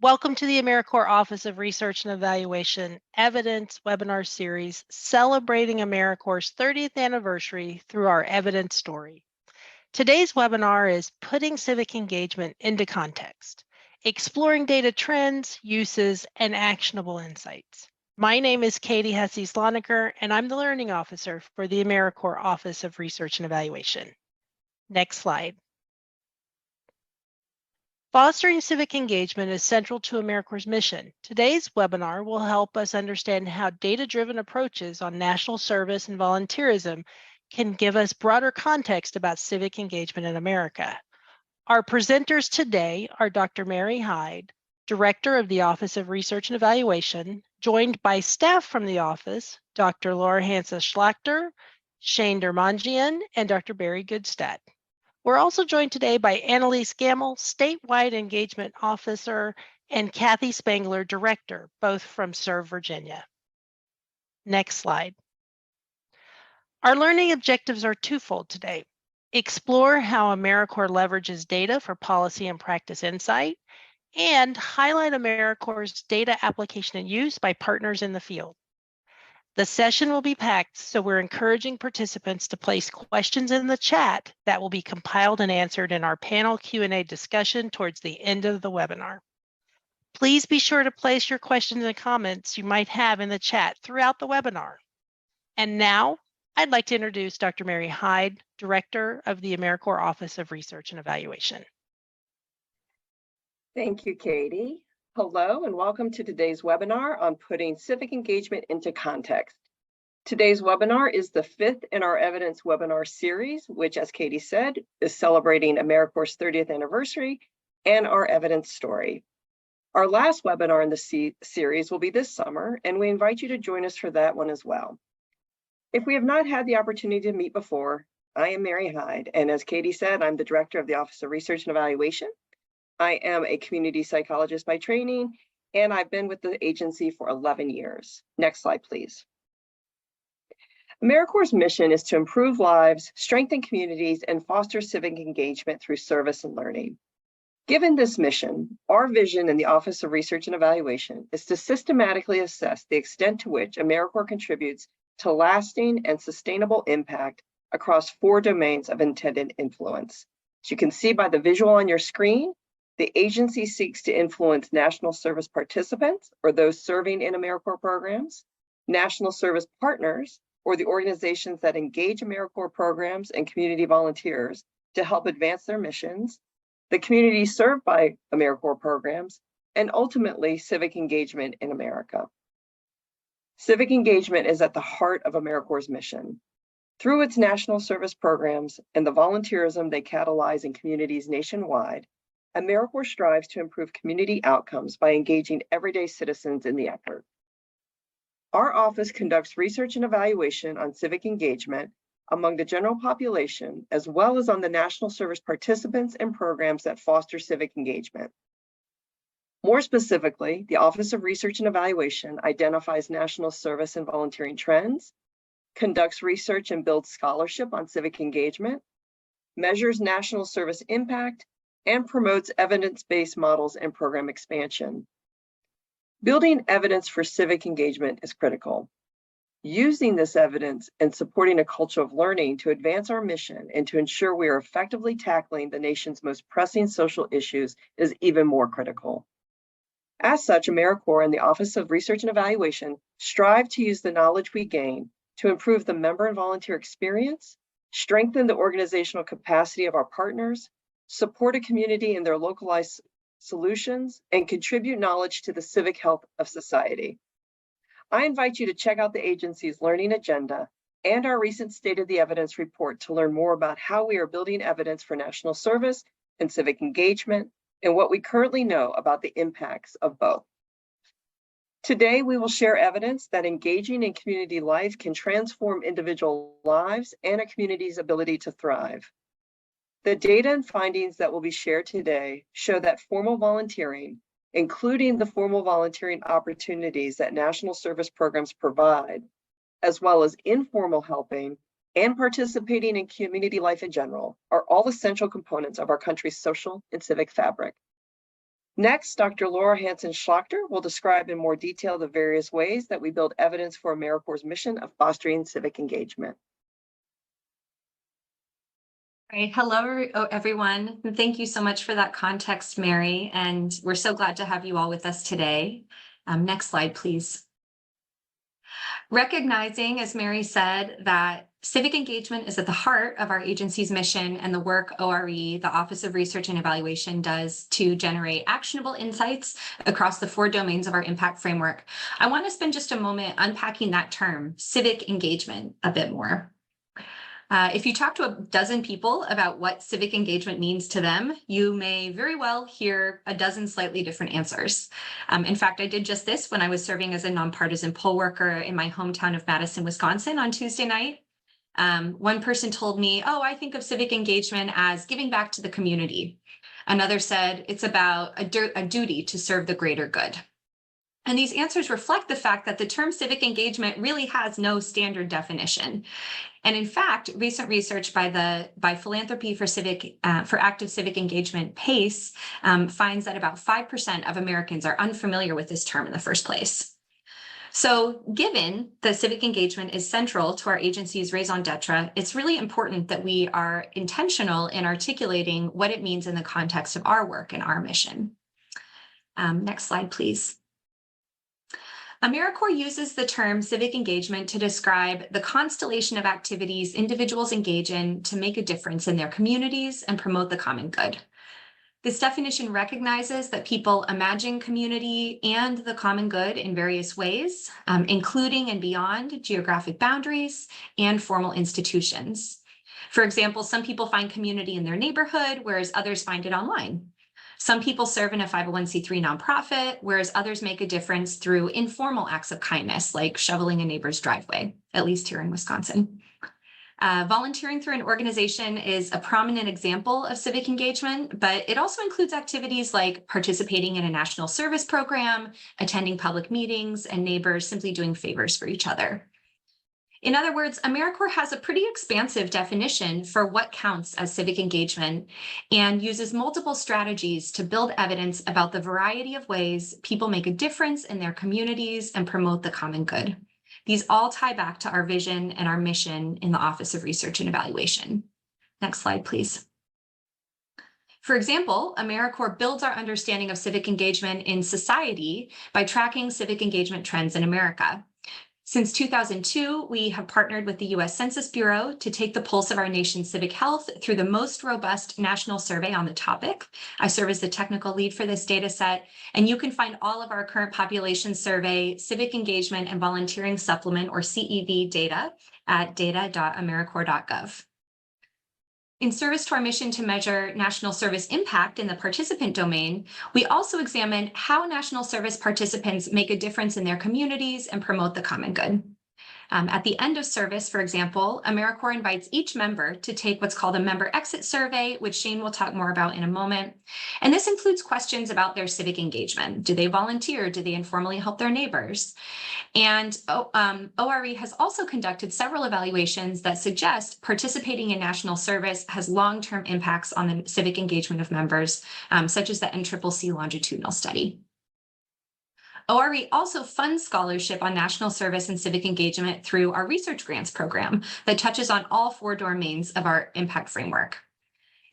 Welcome to the AmeriCorps Office of Research and Evaluation Evidence Webinar Series celebrating AmeriCorps' 30th anniversary through our evidence story. Today's webinar is Putting Civic Engagement into Context, Exploring Data Trends, Uses, and Actionable Insights. My name is Katie Hesse-Sloniker, and I'm the Learning Officer for the AmeriCorps Office of Research and Evaluation. Next slide. Fostering civic engagement is central to AmeriCorps' mission. Today's webinar will help us understand how data-driven approaches on national service and volunteerism can give us broader context about civic engagement in America. Our presenters today are Dr. Mary Hyde, Director of the Office of Research and Evaluation, joined by staff from the office, Dr. Laura Hansa-Schlachter, Shane Dermangian, and Dr. Barry Goodstadt. We're also joined today by Annalise Gamble, Statewide Engagement Officer, and Kathy Spangler, Director, both from Serve Virginia. Next slide. Our learning objectives are twofold today. Explore how AmeriCorps leverages data for policy and practice insight, and highlight AmeriCorps' data application and use by partners in the field. The session will be packed, so we're encouraging participants to place questions in the chat that will be compiled and answered in our panel Q&A discussion towards the end of the webinar. Please be sure to place your questions and comments you might have in the chat throughout the webinar. And now, I'd like to introduce Dr. Mary Hyde, Director of the AmeriCorps Office of Research and Evaluation. Thank you, Katie. Hello and welcome to today's webinar on putting civic engagement into context. Today's webinar is the fifth in our evidence webinar series, which, as Katie said, is celebrating AmeriCorps' 30th anniversary and our evidence story. Our last webinar in the series will be this summer, and we invite you to join us for that one as well. If we have not had the opportunity to meet before, I am Mary Hyde, and as Katie said, I'm the Director of the Office of Research and Evaluation. I am a community psychologist by training, and I've been with the agency for 11 years. Next slide, please. AmeriCorps' mission is to improve lives, strengthen communities, and foster civic engagement through service and learning. Given this mission, our vision in the Office of Research and Evaluation is to systematically assess the extent to which AmeriCorps contributes to lasting and sustainable impact across 4 domains of intended influence. As you can see by the visual on your screen, the agency seeks to influence national service participants, or those serving in AmeriCorps programs, national service partners, or the organizations that engage AmeriCorps programs and community volunteers to help advance their missions, the communities served by AmeriCorps programs, and ultimately civic engagement in America. Civic engagement is at the heart of AmeriCorps' mission. Through its national service programs and the volunteerism they catalyze in communities nationwide, AmeriCorps strives to improve community outcomes by engaging everyday citizens in the effort. Our office conducts research and evaluation on civic engagement among the general population, as well as on the national service participants and programs that foster civic engagement. More specifically, the Office of Research and Evaluation identifies national service and volunteering trends, conducts research and builds scholarship on civic engagement, measures national service impact, and promotes evidence-based models and program expansion. Building evidence for civic engagement is critical. Using this evidence and supporting a culture of learning to advance our mission and to ensure we are effectively tackling the nation's most pressing social issues is even more critical. As such, AmeriCorps and the Office of Research and Evaluation strive to use the knowledge we gain to improve the member and volunteer experience, strengthen the organizational capacity of our partners, support a community in their localized solutions, and contribute knowledge to the civic health of society. I invite you to check out the agency's learning agenda and our recent State of the Evidence report to learn more about how we are building evidence for national service and civic engagement and what we currently know about the impacts of both. Today, we will share evidence that engaging in community life can transform individual lives and a community's ability to thrive. The data and findings that will be shared today show that formal volunteering, including the formal volunteering opportunities that national service programs provide, as well as informal helping and participating in community life in general, are all essential components of our country's social and civic fabric. Next, Dr. Laura Hansen-Schlachter will describe in more detail the various ways that we build evidence for AmeriCorps' mission of fostering civic engagement. All right. Hello, everyone. And thank you so much for that context, Mary. And we're so glad to have you all with us today. Next slide, please. Recognizing, as Mary said, that civic engagement is at the heart of our agency's mission and the work ORE, the Office of Research and Evaluation, does to generate actionable insights across the 4 domains of our impact framework, I want to spend just a moment unpacking that term, civic engagement, a bit more. If you talk to a dozen people about what civic engagement means to them, you may very well hear a dozen slightly different answers. In fact, I did just this when I was serving as a nonpartisan poll worker in my hometown of Madison, Wisconsin on Tuesday night. One person told me, oh, I think of civic engagement as giving back to the community. Another said it's about a duty to serve the greater good. And these answers reflect the fact that the term civic engagement really has no standard definition. And in fact, recent research by Philanthropy for Active Civic Engagement, PACE, finds that about 5% of Americans are unfamiliar with this term in the first place. So given that civic engagement is central to our agency's raison d'etre, it's really important that we are intentional in articulating what it means in the context of our work and our mission. Next slide, please. AmeriCorps uses the term civic engagement to describe the constellation of activities individuals engage in to make a difference in their communities and promote the common good. This definition recognizes that people imagine community and the common good in various ways, including and beyond geographic boundaries and formal institutions. For example, some people find community in their neighborhood, whereas others find it online. Some people serve in a 501c3 nonprofit, whereas others make a difference through informal acts of kindness, like shoveling a neighbor's driveway, at least here in Wisconsin. Volunteering through an organization is a prominent example of civic engagement, but it also includes activities like participating in a national service program, attending public meetings, and neighbors simply doing favors for each other. In other words, AmeriCorps has a pretty expansive definition for what counts as civic engagement and uses multiple strategies to build evidence about the variety of ways people make a difference in their communities and promote the common good. These all tie back to our vision and our mission in the Office of Research and Evaluation. Next slide, please. For example, AmeriCorps builds our understanding of civic engagement in society by tracking civic engagement trends in America. Since 2002, we have partnered with the U.S. Census Bureau to take the pulse of our nation's civic health through the most robust national survey on the topic. I serve as the technical lead for this data set, and you can find all of our current population survey, civic engagement, and volunteering supplement, or CEV data at data.americorps.gov. In service to our mission to measure national service impact in the participant domain, we also examine how national service participants make a difference in their communities and promote the common good. At the end of service, for example, AmeriCorps invites each member to take what's called a member exit survey, which Shane will talk more about in a moment. And this includes questions about their civic engagement. Do they volunteer? Do they informally help their neighbors? And ORE has also conducted several evaluations that suggest participating in national service has long-term impacts on the civic engagement of members, such as the NCCC longitudinal study. ORE also funds scholarship on national service and civic engagement through our research grants program that touches on all 4 domains of our impact framework.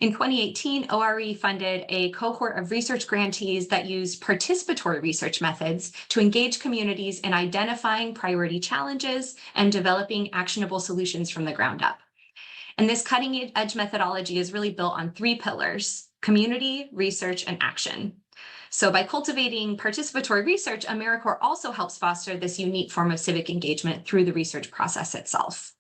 In 2018, ORE funded a cohort of research grantees that used participatory research methods to engage communities in identifying priority challenges and developing actionable solutions from the ground up. And this cutting-edge methodology is really built on 3 pillars: community, research, and action. So by cultivating participatory research, AmeriCorps also helps foster this unique form of civic engagement through the research process itself.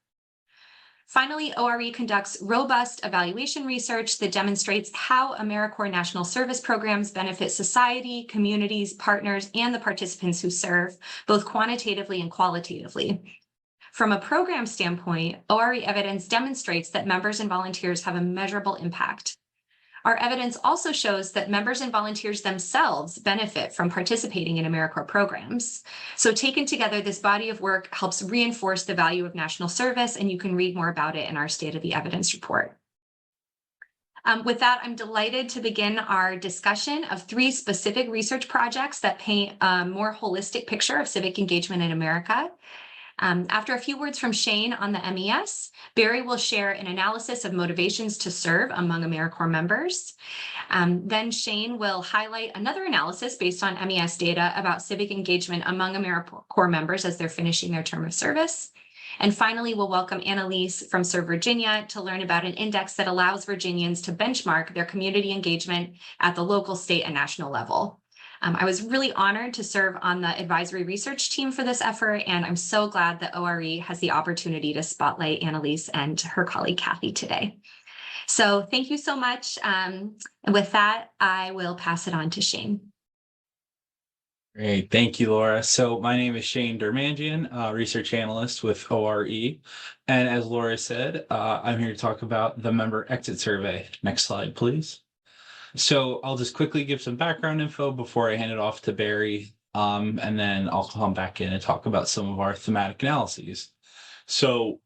Finally, ORE conducts robust evaluation research that demonstrates how AmeriCorps national service programs benefit society, communities, partners, and the participants who serve, both quantitatively and qualitatively. From a program standpoint, ORE evidence demonstrates that members and volunteers have a measurable impact. Our evidence also shows that members and volunteers themselves benefit from participating in AmeriCorps programs. So taken together, this body of work helps reinforce the value of national service, and you can read more about it in our State of the Evidence report. With that, I'm delighted to begin our discussion of 3 specific research projects that paint a more holistic picture of civic engagement in America. After a few words from Shane on the MES, Barry will share an analysis of motivations to serve among AmeriCorps members. Then Shane will highlight another analysis based on MES data about civic engagement among AmeriCorps members as they're finishing their term of service. And finally, we'll welcome Annalise from Serve Virginia to learn about an index that allows Virginians to benchmark their community engagement at the local, state, and national level. I was really honored to serve on the advisory research team for this effort, and I'm so glad that ORE has the opportunity to spotlight Annalise and her colleague Kathy today. So thank you so much. And with that, I will pass it on to Shane. Great. Thank you, Laura. So my name is Shane Dermangian, research analyst with ORE. And as Laura said, I'm here to talk about the member exit survey. Next slide, please. So I'll just quickly give some background info before I hand it off to Barry, and then I'll come back in and talk about some of our thematic analyses. So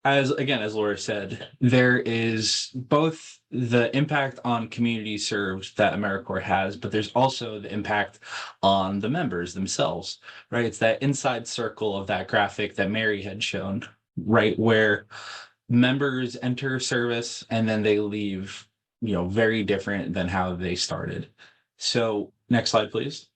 as Laura said, there is both the impact on communities served that AmeriCorps has, but there's also the impact on the members themselves, right? It's that inside circle of that graphic that Mary had shown, right? Where members enter service and then they leave, very different than how they started. So next slide, please.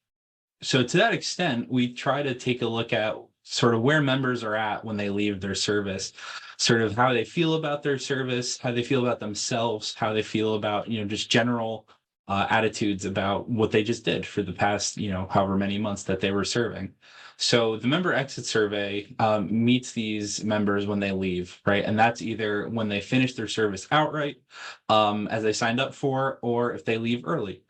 So to that extent, we try to take a look at sort of where members are at when they leave their service, sort of how they feel about their service, how they feel about themselves, how they feel about, just general attitudes about what they just did for the past, however many months that they were serving. So the member exit survey meets these members when they leave, right? And that's either when they finish their service outright, as they signed up for, or if they leave early.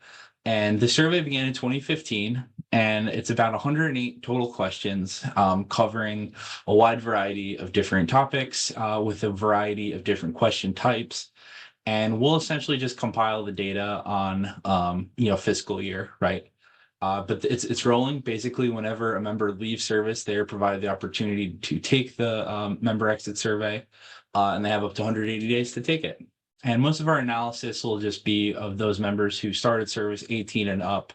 And the survey began in 2015, and it's about 108 total questions covering a wide variety of different topics with a variety of different question types. And we'll essentially just compile the data on, fiscal year, right? But it's rolling. Basically, whenever a member leaves service, they are provided the opportunity to take the member exit survey, and they have up to 180 days to take it. And most of our analysis will just be of those members who started service 18 and up.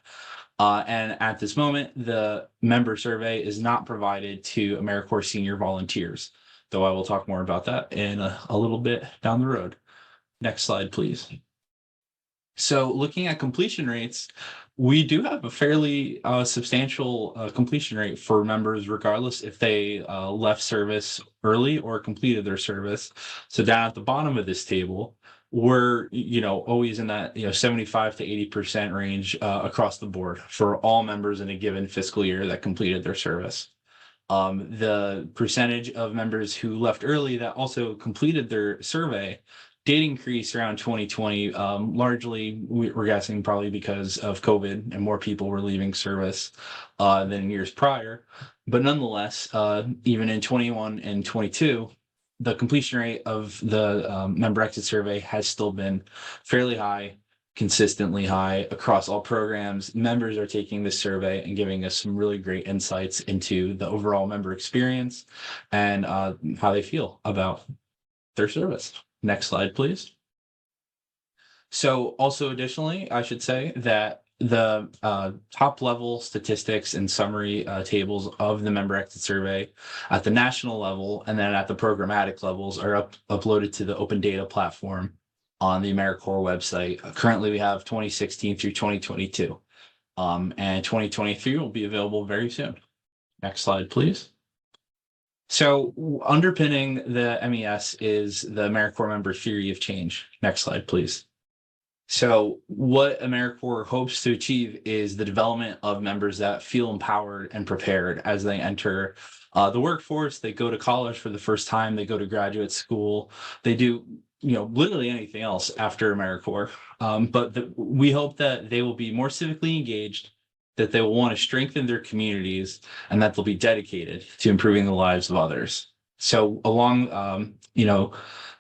And at this moment, the member survey is not provided to AmeriCorps senior volunteers, though I will talk more about that in a little bit down the road. Next slide, please. So looking at completion rates, we do have a fairly substantial completion rate for members, regardless if they left service early or completed their service. So down at the bottom of this table, we're always in that 75 to 80% range across the board for all members in a given fiscal year that completed their service. The percentage of members who left early that also completed their survey did increase around 2020, largely we're guessing probably because of COVID and more people were leaving service than years prior. But nonetheless, even in 21 and 22, the completion rate of the member exit survey has still been fairly high, consistently high across all programs. Members are taking this survey and giving us some really great insights into the overall member experience and how they feel about their service. Next slide, please. So also additionally, I should say that the top level statistics and summary tables of the member exit survey at the national level and then at the programmatic levels are uploaded to the open data platform on the AmeriCorps website. Currently, we have 2016 through 2022, and 2023 will be available very soon. Next slide, please. So underpinning the MES is the AmeriCorps member theory of change. Next slide, please. So what AmeriCorps hopes to achieve is the development of members that feel empowered and prepared as they enter the workforce. They go to college for the first time, they go to graduate school, they do literally anything else after AmeriCorps. We hope that they will be more civically engaged, that they will want to strengthen their communities, and that they'll be dedicated to improving the lives of others. So along,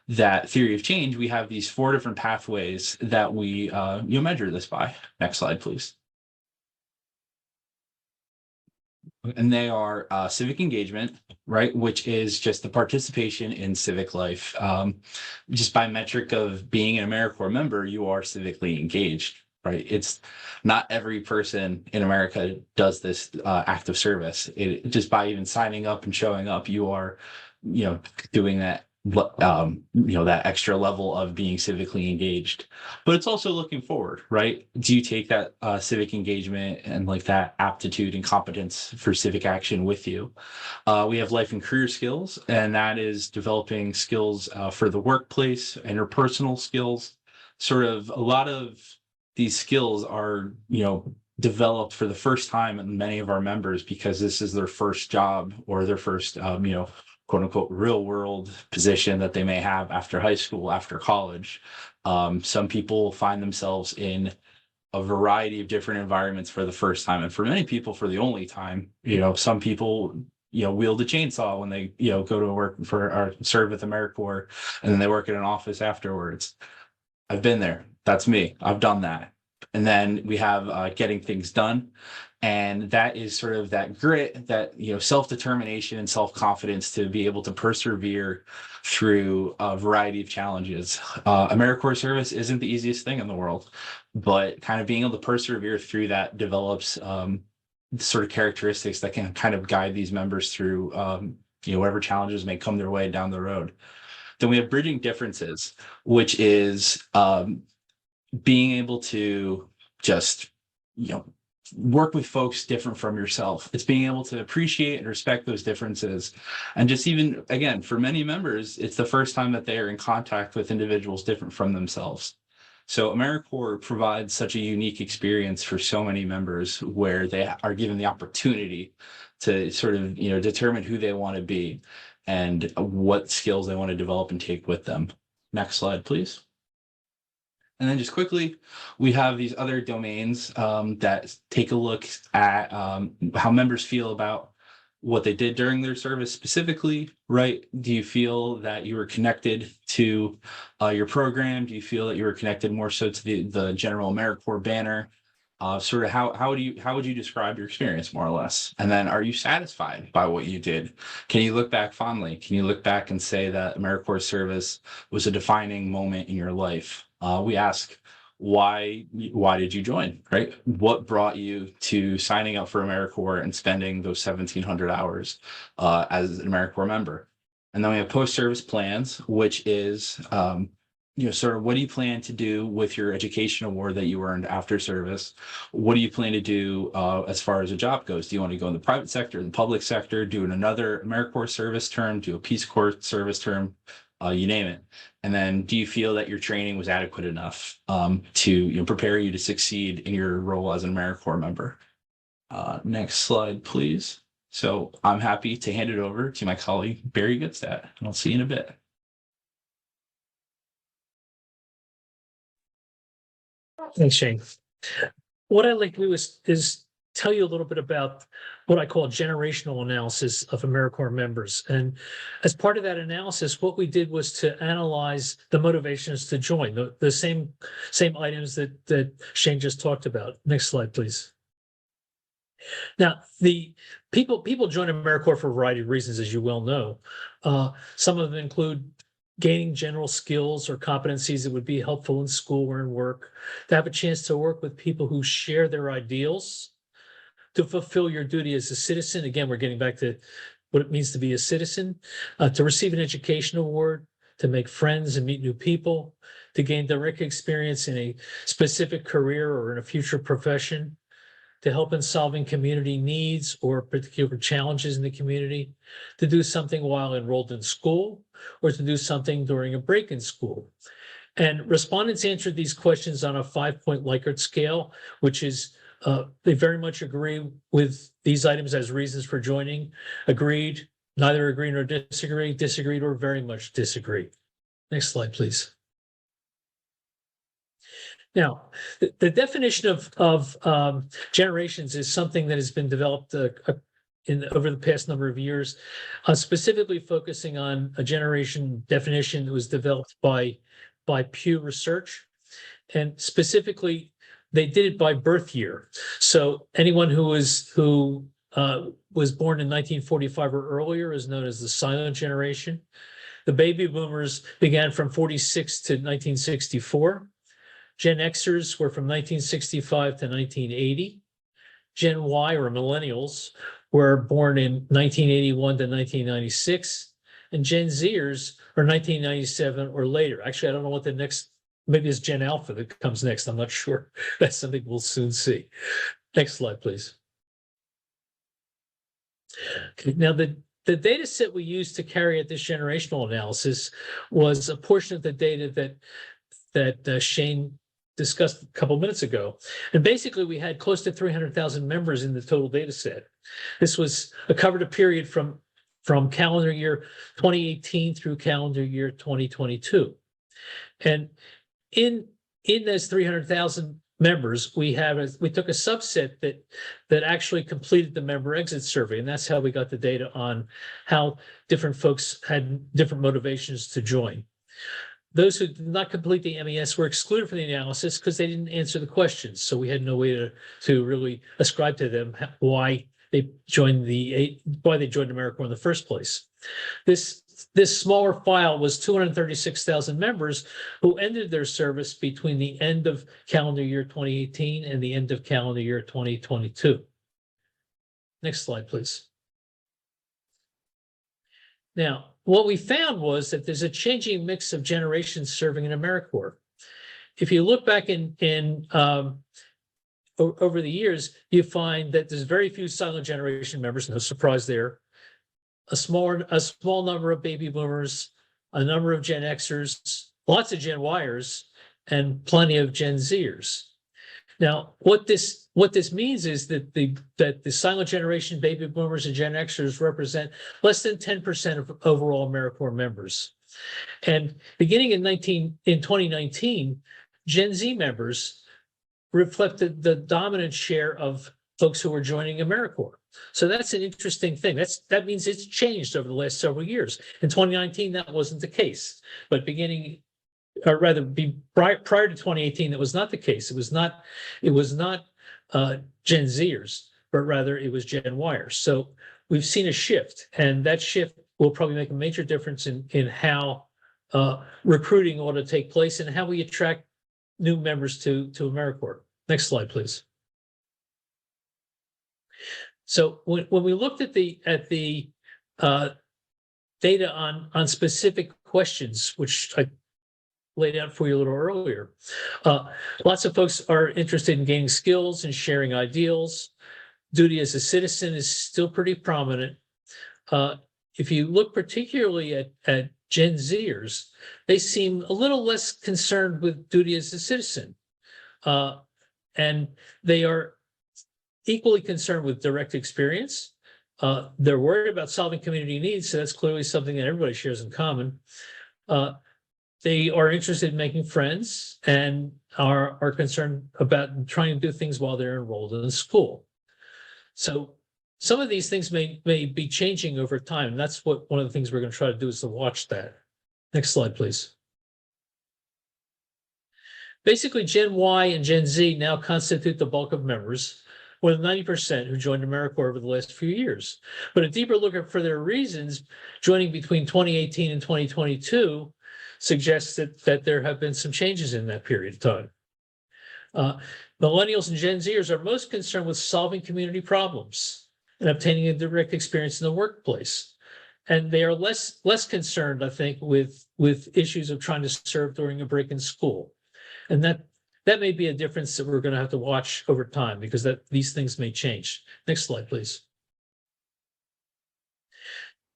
that theory of change, we have these 4 different pathways that we measure this by. Next slide, please. and they are civic engagement, right? Which is just the participation in civic life. Just by metric of being an AmeriCorps member, you are civically engaged, right? It's not every person in America does this act of service. It just by even signing up and showing up, you are, doing that. That extra level of being civically engaged, but it's also looking forward, right? Do you take that civic engagement and like that aptitude and competence for civic action with you? We have life and career skills, and that is developing skills for the workplace, interpersonal skills. Sort of a lot of these skills are, developed for the first time in many of our members because this is their first job or their first, quote unquote, real world position that they may have after high school, after college. Some people find themselves in a variety of different environments for the first time. And for many people, for the only time, some people, wield a chainsaw when they, go to work for or serve with AmeriCorps, and then they work in an office afterwards. I've been there. That's me. I've done that. And then we have getting things done. And that is sort of that grit, that, self-determination and self-confidence to be able to persevere through a variety of challenges. AmeriCorps service isn't the easiest thing in the world, but kind of being able to persevere through that develops sort of characteristics that can kind of guide these members through, whatever challenges may come their way down the road. Then we have bridging differences, which is being able to just, work with folks different from yourself. It's being able to appreciate and respect those differences. And just even, again, for many members, it's the first time that they are in contact with individuals different from themselves. So AmeriCorps provides such a unique experience for so many members where they are given the opportunity to sort of, determine who they want to be and what skills they want to develop and take with them. Next slide, please. And then just quickly, we have these other domains that take a look at how members feel about what they did during their service specifically, right? Do you feel that you were connected to your program? Do you feel that you were connected more so to the general AmeriCorps banner? Sort of how would you describe your experience more or less? And then are you satisfied by what you did? Can you look back fondly? Can you look back and say that AmeriCorps service was a defining moment in your life? We ask, why did you join, right? What brought you to signing up for AmeriCorps and spending those 1,700 hours as an AmeriCorps member? And then we have post-service plans, which is, sort of what do you plan to do with your education award that you earned after service? What do you plan to do as far as a job goes? Do you want to go in the private sector, the public sector, do another AmeriCorps service term, do a Peace Corps service term? You name it. And then do you feel that your training was adequate enough to prepare you to succeed in your role as an AmeriCorps member? Next slide, please. So I'm happy to hand it over to my colleague, Barry Goodstadt, and I'll see you in a bit. Thanks, Shane. What I'd like to do is tell you a little bit about what I call generational analysis of AmeriCorps members. And as part of that analysis, what we did was to analyze the motivations to join, the same items that Shane just talked about. Next slide, please. Now, the people join AmeriCorps for a variety of reasons, as you well know. Some of them include gaining general skills or competencies that would be helpful in school or in work, to have a chance to work with people who share their ideals, to fulfill your duty as a citizen. Again, we're getting back to what it means to be a citizen, to receive an education award, to make friends and meet new people, to gain direct experience in a specific career or in a future profession, to help in solving community needs or particular challenges in the community, to do something while enrolled in school, or to do something during a break in school. And respondents answered these questions on a 5-point Likert scale, which is they very much agree with these items as reasons for joining, agreed, neither agree nor disagree, disagreed, or very much disagree. Next slide, please. Now, the definition of generations is something that has been developed over the past number of years, specifically focusing on a generation definition that was developed by Pew Research, and specifically they did it by birth year. So anyone who was born in 1945 or earlier is known as the silent generation. The baby boomers began from 46 to 1964. Gen Xers were from 1965 to 1980. Gen Y, or millennials, were born in 1981 to 1996. And Gen Zers are 1997 or later. Actually, I don't know what the next, maybe it's Gen Alpha that comes next. I'm not sure. That's something we'll soon see. Next slide, please. Okay, now, the data set we used to carry out this generational analysis was a portion of the data that Shane discussed a couple minutes ago. And basically, we had close to 300,000 members in the total data set. This was covered a period from calendar year 2018 through calendar year 2022. And in those 300,000 members, we took a subset that actually completed the member exit survey, and that's how we got the data on how different folks had different motivations to join. Those who did not complete the MES were excluded from the analysis because they didn't answer the questions, so we had no way to really ascribe to them why they joined AmeriCorps in the first place. This smaller file was 236,000 members who ended their service between the end of calendar year 2018 and the end of calendar year 2022. Next slide, please. Now, what we found was that there's a changing mix of generations serving in AmeriCorps. If you look back over the years, you find that there's very few silent generation members, no surprise there. A small number of baby boomers, a number of Gen Xers, lots of Gen Yers, and plenty of Gen Zers. Now, what this means is that the silent generation baby boomers and Gen Xers represent less than 10% of overall AmeriCorps members. And beginning in 2019, Gen Z members reflected the dominant share of folks who were joining AmeriCorps. So that's an interesting thing. That means it's changed over the last several years. In 2019, that wasn't the case, but prior to 2018, that was not the case. It was not Gen Zers, but rather it was Gen Yers. So we've seen a shift, and that shift will probably make a major difference in how recruiting ought to take place and how we attract new members to AmeriCorps. Next slide, please. So when we looked at the data on specific questions, which I laid out for you a little earlier, lots of folks are interested in gaining skills and sharing ideals. Duty as a citizen is still pretty prominent. If you look particularly at Gen Zers, they seem a little less concerned with duty as a citizen. And they are equally concerned with direct experience. They're worried about solving community needs, so that's clearly something that everybody shares in common. They are interested in making friends and are concerned about trying to do things while they're enrolled in school. So some of these things may be changing over time, and that's what one of the things we're going to try to do is to watch that. Next slide, please. Basically, Gen Y and Gen Z now constitute the bulk of members, more than 90% who joined AmeriCorps over the last few years. But a deeper look for their reasons, joining between 2018 and 2022 suggests that there have been some changes in that period of time. Millennials and Gen Zers are most concerned with solving community problems and obtaining a direct experience in the workplace. And they are less concerned, I think, with issues of trying to serve during a break in school. And that may be a difference that we're going to have to watch over time because these things may change. Next slide, please.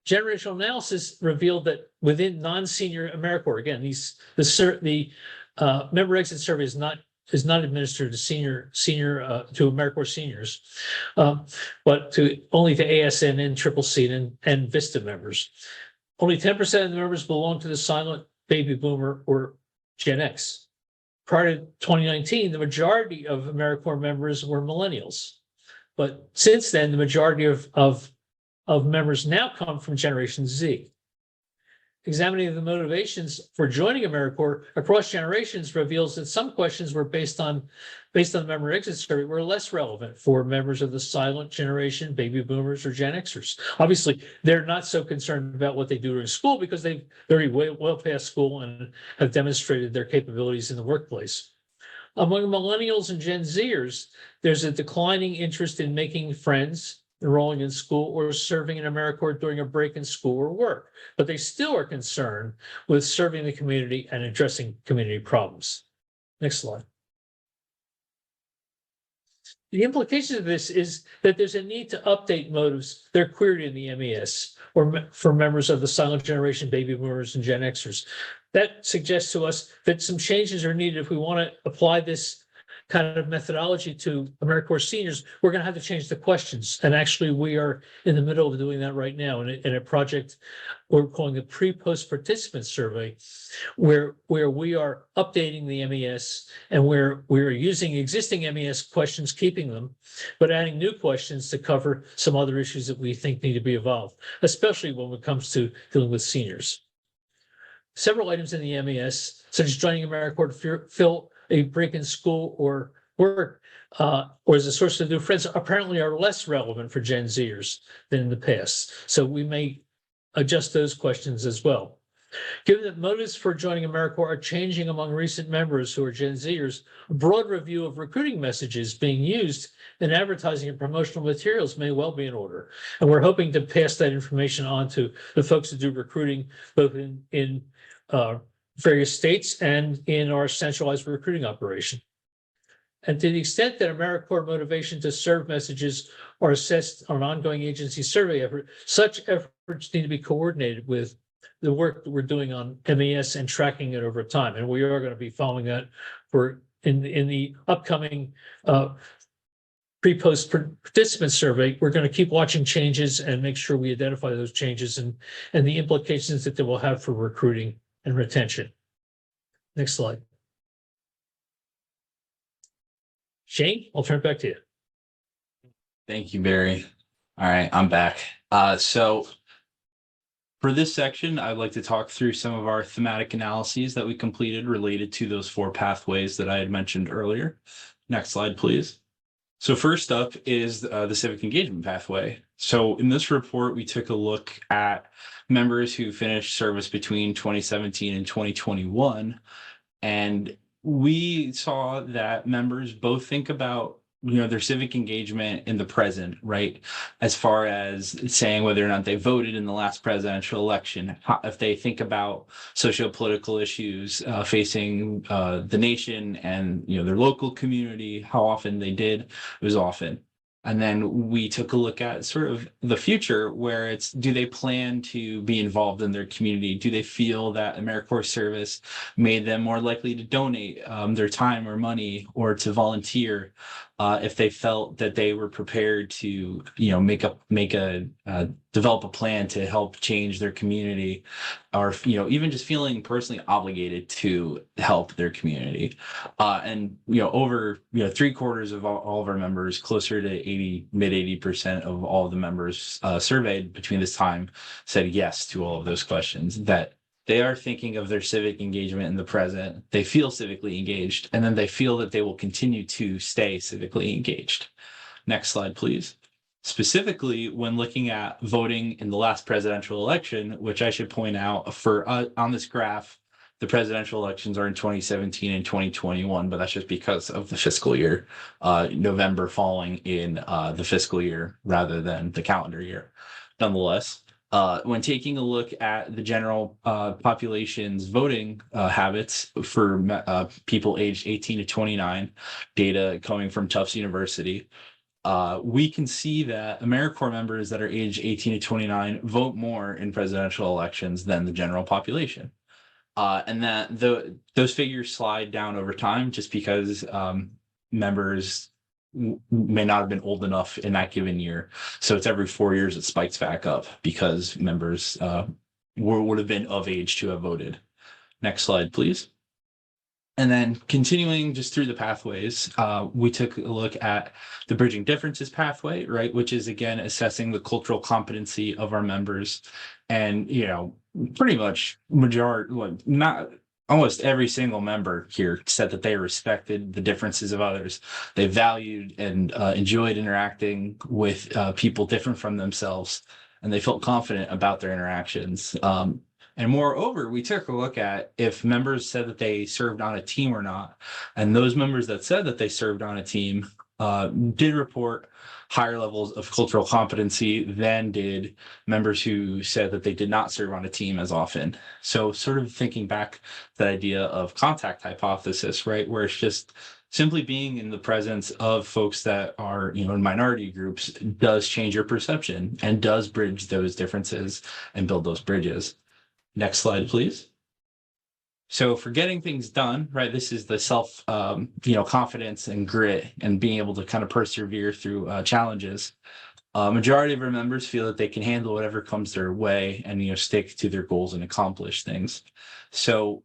Generational analysis revealed that within non-senior AmeriCorps, again, the member exit survey is not administered to to AmeriCorps seniors, but only to ASN, Triple C, and Vista members. Only 10% of the members belong to the silent baby boomer or Gen X. Prior to 2019, the majority of AmeriCorps members were millennials. But since then, the majority of members now come from Generation Z. examining the motivations for joining AmeriCorps across generations reveals that some questions were based on the member exit survey were less relevant for members of the silent generation, baby boomers or Gen Xers. Obviously, they're not so concerned about what they do in school because they're already well past school and have demonstrated their capabilities in the workplace. Among millennials and Gen Zers, there's a declining interest in making friends, enrolling in school, or serving in AmeriCorps during a break in school or work, but they still are concerned with serving the community and addressing community problems. Next slide. The implication of this is that there's a need to update motives that are queried in the MES or for members of the silent generation, baby boomers, and Gen Xers. That suggests to us that some changes are needed if we want to apply this kind of methodology to AmeriCorps seniors. We're going to have to change the questions. And actually, we are in the middle of doing that right now in a project we're calling the pre-post participant survey, where we are updating the MES and where we're using existing MES questions, keeping them, but adding new questions to cover some other issues that we think need to be evolved, especially when it comes to dealing with seniors. Several items in the MES, such as joining AmeriCorps to fill a break in school or work, or as a source of new friends, apparently are less relevant for Gen Zers than in the past. So we may adjust those questions as well. Given that motives for joining AmeriCorps are changing among recent members who are Gen Zers, a broad review of recruiting messages being used in advertising and promotional materials may well be in order. And we're hoping to pass that information on to the folks who do recruiting, both in various states and in our centralized recruiting operation. And to the extent that AmeriCorps motivation to serve messages are assessed on an ongoing agency survey effort, such efforts need to be coordinated with the work that we're doing on MES and tracking it over time. And we are going to be following that in the upcoming pre-post participant survey. We're going to keep watching changes and make sure we identify those changes and the implications that they will have for recruiting and retention. Next slide. Shane, I'll turn it back to you. Thank you, Barry. All right, I'm back. So for this section, I'd like to talk through some of our thematic analyses that we completed related to those 4 pathways that I had mentioned earlier. Next slide, please. So first up is the civic engagement pathway. So in this report, we took a look at members who finished service between 2017 and 2021. And we saw that members both think about their civic engagement in the present, right? As far as saying whether or not they voted in the last presidential election, if they think about socio-political issues facing the nation and their local community, how often they did. It was often. And then we took a look at sort of the future, where it's, do they plan to be involved in their community? Do they feel that AmeriCorps service made them more likely to donate their time or money or to volunteer if they felt that they were prepared to, develop a plan to help change their community, or, even just feeling personally obligated to help their community. And over 3/4 of all of our members, closer to mid 80% of all of the members surveyed between this time said yes to all of those questions, that they are thinking of their civic engagement in the present. They feel civically engaged, and then they feel that they will continue to stay civically engaged. Next slide, please. Specifically, when looking at voting in the last presidential election, which I should point out for on this graph, the presidential elections are in 2017 and 2021, but that's just because of the fiscal year, November falling in the fiscal year rather than the calendar year. Nonetheless, when taking a look at the general population's voting habits for people aged 18 to 29, data coming from Tufts University, we can see that AmeriCorps members that are aged 18 to 29 vote more in presidential elections than the general population. And that those figures slide down over time just because members may not have been old enough in that given year. So it's every 4 years it spikes back up because members would have been of age to have voted. Next slide, please. And then continuing just through the pathways, we took a look at the Bridging Differences pathway, right, which is again assessing the cultural competency of our members, and pretty much not almost every single member here said that they respected the differences of others. They valued and enjoyed interacting with people different from themselves, and they felt confident about their interactions. And moreover, we took a look at if members said that they served on a team or not. And those members that said that they served on a team did report higher levels of cultural competency than did members who said that they did not serve on a team as often. So sort of thinking back to the idea of contact hypothesis, right, where it's just simply being in the presence of folks that are, in minority groups does change your perception and does bridge those differences and build those bridges. Next slide, please. So for getting things done, right, this is the self, confidence and grit and being able to kind of persevere through challenges. Majority of our members feel that they can handle whatever comes their way and, stick to their goals and accomplish things. So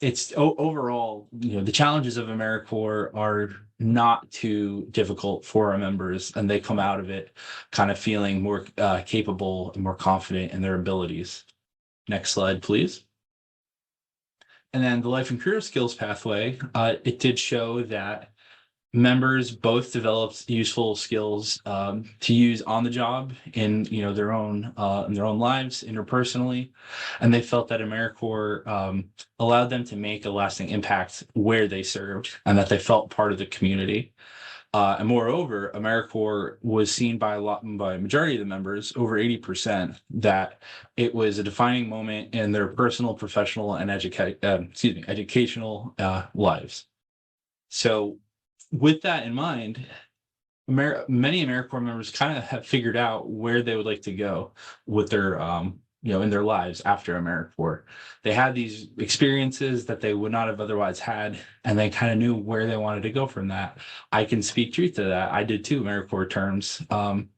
it's overall, the challenges of AmeriCorps are not too difficult for our members, and they come out of it kind of feeling more capable and more confident in their abilities. Next slide, please. And then the life and career skills pathway, it did show that members both developed useful skills to use on the job in their own lives interpersonally, and they felt that AmeriCorps allowed them to make a lasting impact where they served, and that they felt part of the community. And moreover, AmeriCorps was seen by a majority of the members, over 80%, that it was a defining moment in their personal, professional, and educational lives. So with that in mind, many AmeriCorps members kind of have figured out where they would like to go with their in their lives after AmeriCorps. They had these experiences that they would not have otherwise had, and they kind of knew where they wanted to go from that. I can speak truth to that. I did 2 AmeriCorps terms, and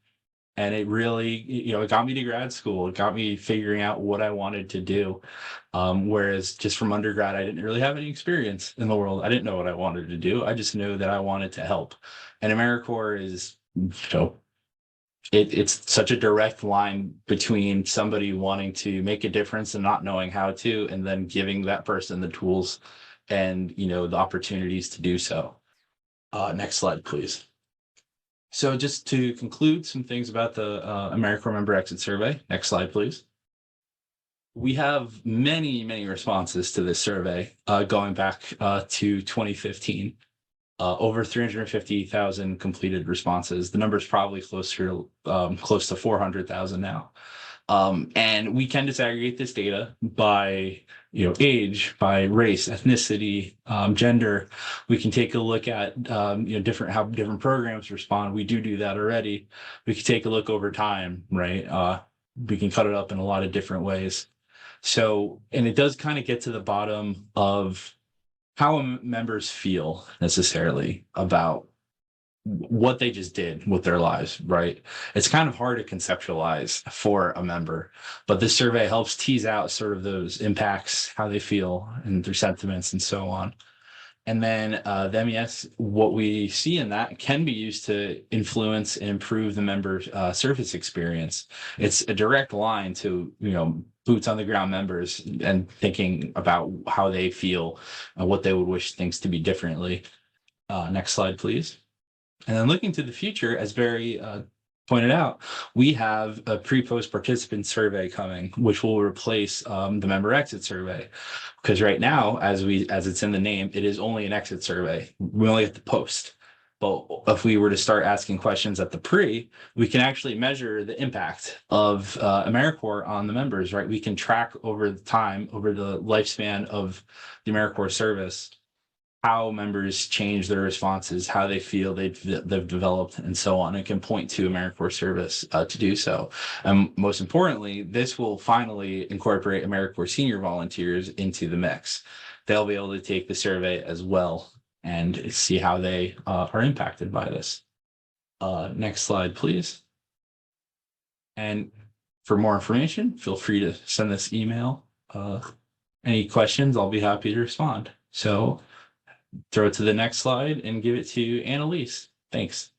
it really, it got me to grad school. It got me figuring out what I wanted to do. Whereas just from undergrad, I didn't really have any experience in the world. I didn't know what I wanted to do. I just knew that I wanted to help. And AmeriCorps is, it's such a direct line between somebody wanting to make a difference and not knowing how to, and then giving that person the tools and, the opportunities to do so. Next slide, please. So just to conclude some things about the AmeriCorps Member Exit Survey. Next slide, please. We have many, many responses to this survey going back to 2015. Over 350,000 completed responses. The number is probably close to 400,000 now. And we can disaggregate this data by age, by race, ethnicity, gender. We can take a look at how different programs respond. We do that already. We can take a look over time, right? We can cut it up in a lot of different ways. So, and it does kind of get to the bottom of how members feel necessarily about what they just did with their lives, right? It's kind of hard to conceptualize for a member, but this survey helps tease out sort of those impacts, how they feel and their sentiments and so on. And then the MES, what we see in that can be used to influence and improve the member's service experience. It's a direct line to, boots on the ground members and thinking about how they feel and what they would wish things to be differently. Next slide, please. And then looking to the future, as Barry pointed out, we have a pre-post participant survey coming, which will replace the member exit survey. Because right now, as it's in the name, it is only an exit survey. We only get the post. But if we were to start asking questions at the pre, we can actually measure the impact of AmeriCorps on the members, right? We can track over the time, over the lifespan of the AmeriCorps service, how members change their responses, how they feel they've developed, and so on. It can point to AmeriCorps service to do so. And most importantly, this will finally incorporate AmeriCorps senior volunteers into the mix. They'll be able to take the survey as well and see how they are impacted by this. Next slide, please. And for more information, feel free to send this email. Any questions, I'll be happy to respond. So throw it to the next slide and give it to Annalise. Thanks.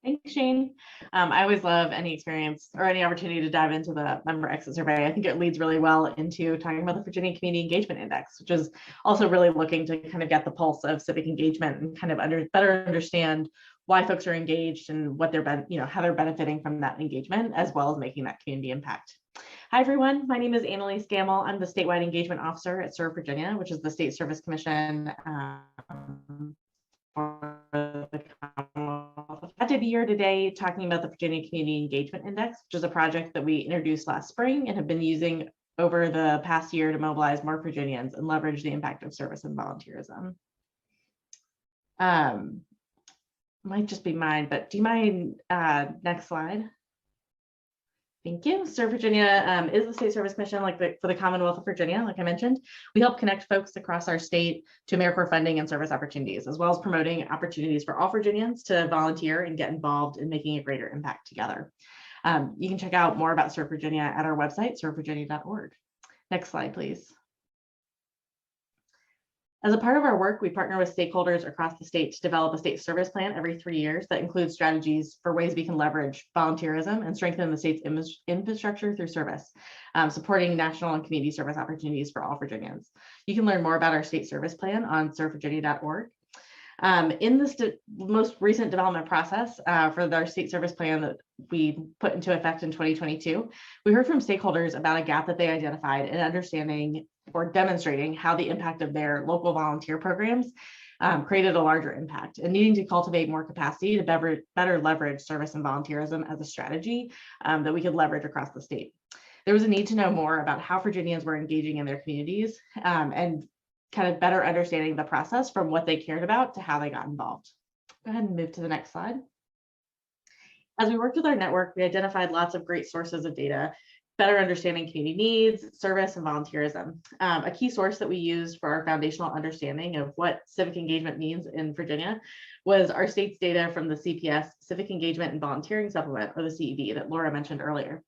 Thanks, Shane. I always love any experience or any opportunity to dive into the member exit survey. I think it leads really well into talking about the Virginia Community Engagement Index, which is also really looking to kind of get the pulse of civic engagement and kind of better understand why folks are engaged and what they're how they're benefiting from that engagement, as well as making that community impact. Hi, everyone. My name is Annalise Gamble. I'm the Statewide Engagement Officer at Serve Virginia, which is the State Service Commission for the Commonwealth. I did a year today talking about the Virginia Community Engagement Index, which is a project that we introduced last spring and have been using over the past year to mobilize more Virginians and leverage the impact of service and volunteerism. Might just be mine, but do you mind next slide? Thank you. Serve Virginia is the State Service Commission for the Commonwealth of Virginia. Like I mentioned, we help connect folks across our state to AmeriCorps funding and service opportunities, as well as promoting opportunities for all Virginians to volunteer and get involved in making a greater impact together. You can check out more about Serve Virginia at our website, servevirginia.org. Next slide, please. As a part of our work, we partner with stakeholders across the state to develop a state service plan every 3 years that includes strategies for ways we can leverage volunteerism and strengthen the state's infrastructure through service, supporting national and community service opportunities for all Virginians. You can learn more about our state service plan on servevirginia.org. In this most recent development process for our state service plan that we put into effect in 2022, we heard from stakeholders about a gap that they identified in understanding or demonstrating how the impact of their local volunteer programs created a larger impact, and needing to cultivate more capacity to better leverage service and volunteerism as a strategy that we could leverage across the state. There was a need to know more about how Virginians were engaging in their communities and kind of better understanding the process from what they cared about to how they got involved. Go ahead and move to the next slide. As we worked with our network, we identified lots of great sources of data, better understanding community needs, service, and volunteerism. A key source that we used for our foundational understanding of what civic engagement means in Virginia was our state's data from the CPS Civic Engagement and Volunteering Supplement, or the CEV, that Laura mentioned earlier.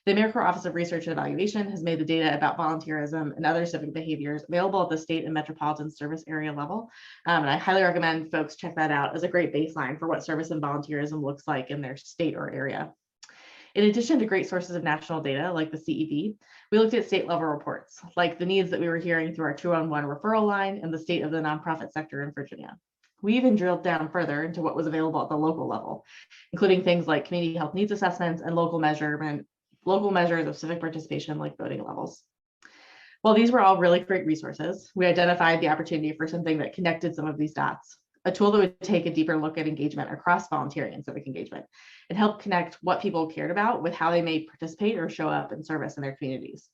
The AmeriCorps Office of Research and Evaluation has made the data about volunteerism and other civic behaviors available at the state and metropolitan service area level. And I highly recommend folks check that out as a great baseline for what service and volunteerism looks like in their state or area. In addition to great sources of national data like the CEV, we looked at state level reports, like the needs that we were hearing through our 211 referral line and the state of the nonprofit sector in Virginia. We even drilled down further into what was available at the local level, including things like community health needs assessments and local measures of civic participation like voting levels. While these were all really great resources, we identified the opportunity for something that connected some of these dots, a tool that would take a deeper look at engagement across volunteering and civic engagement and help connect what people cared about with how they may participate or show up in service in their communities.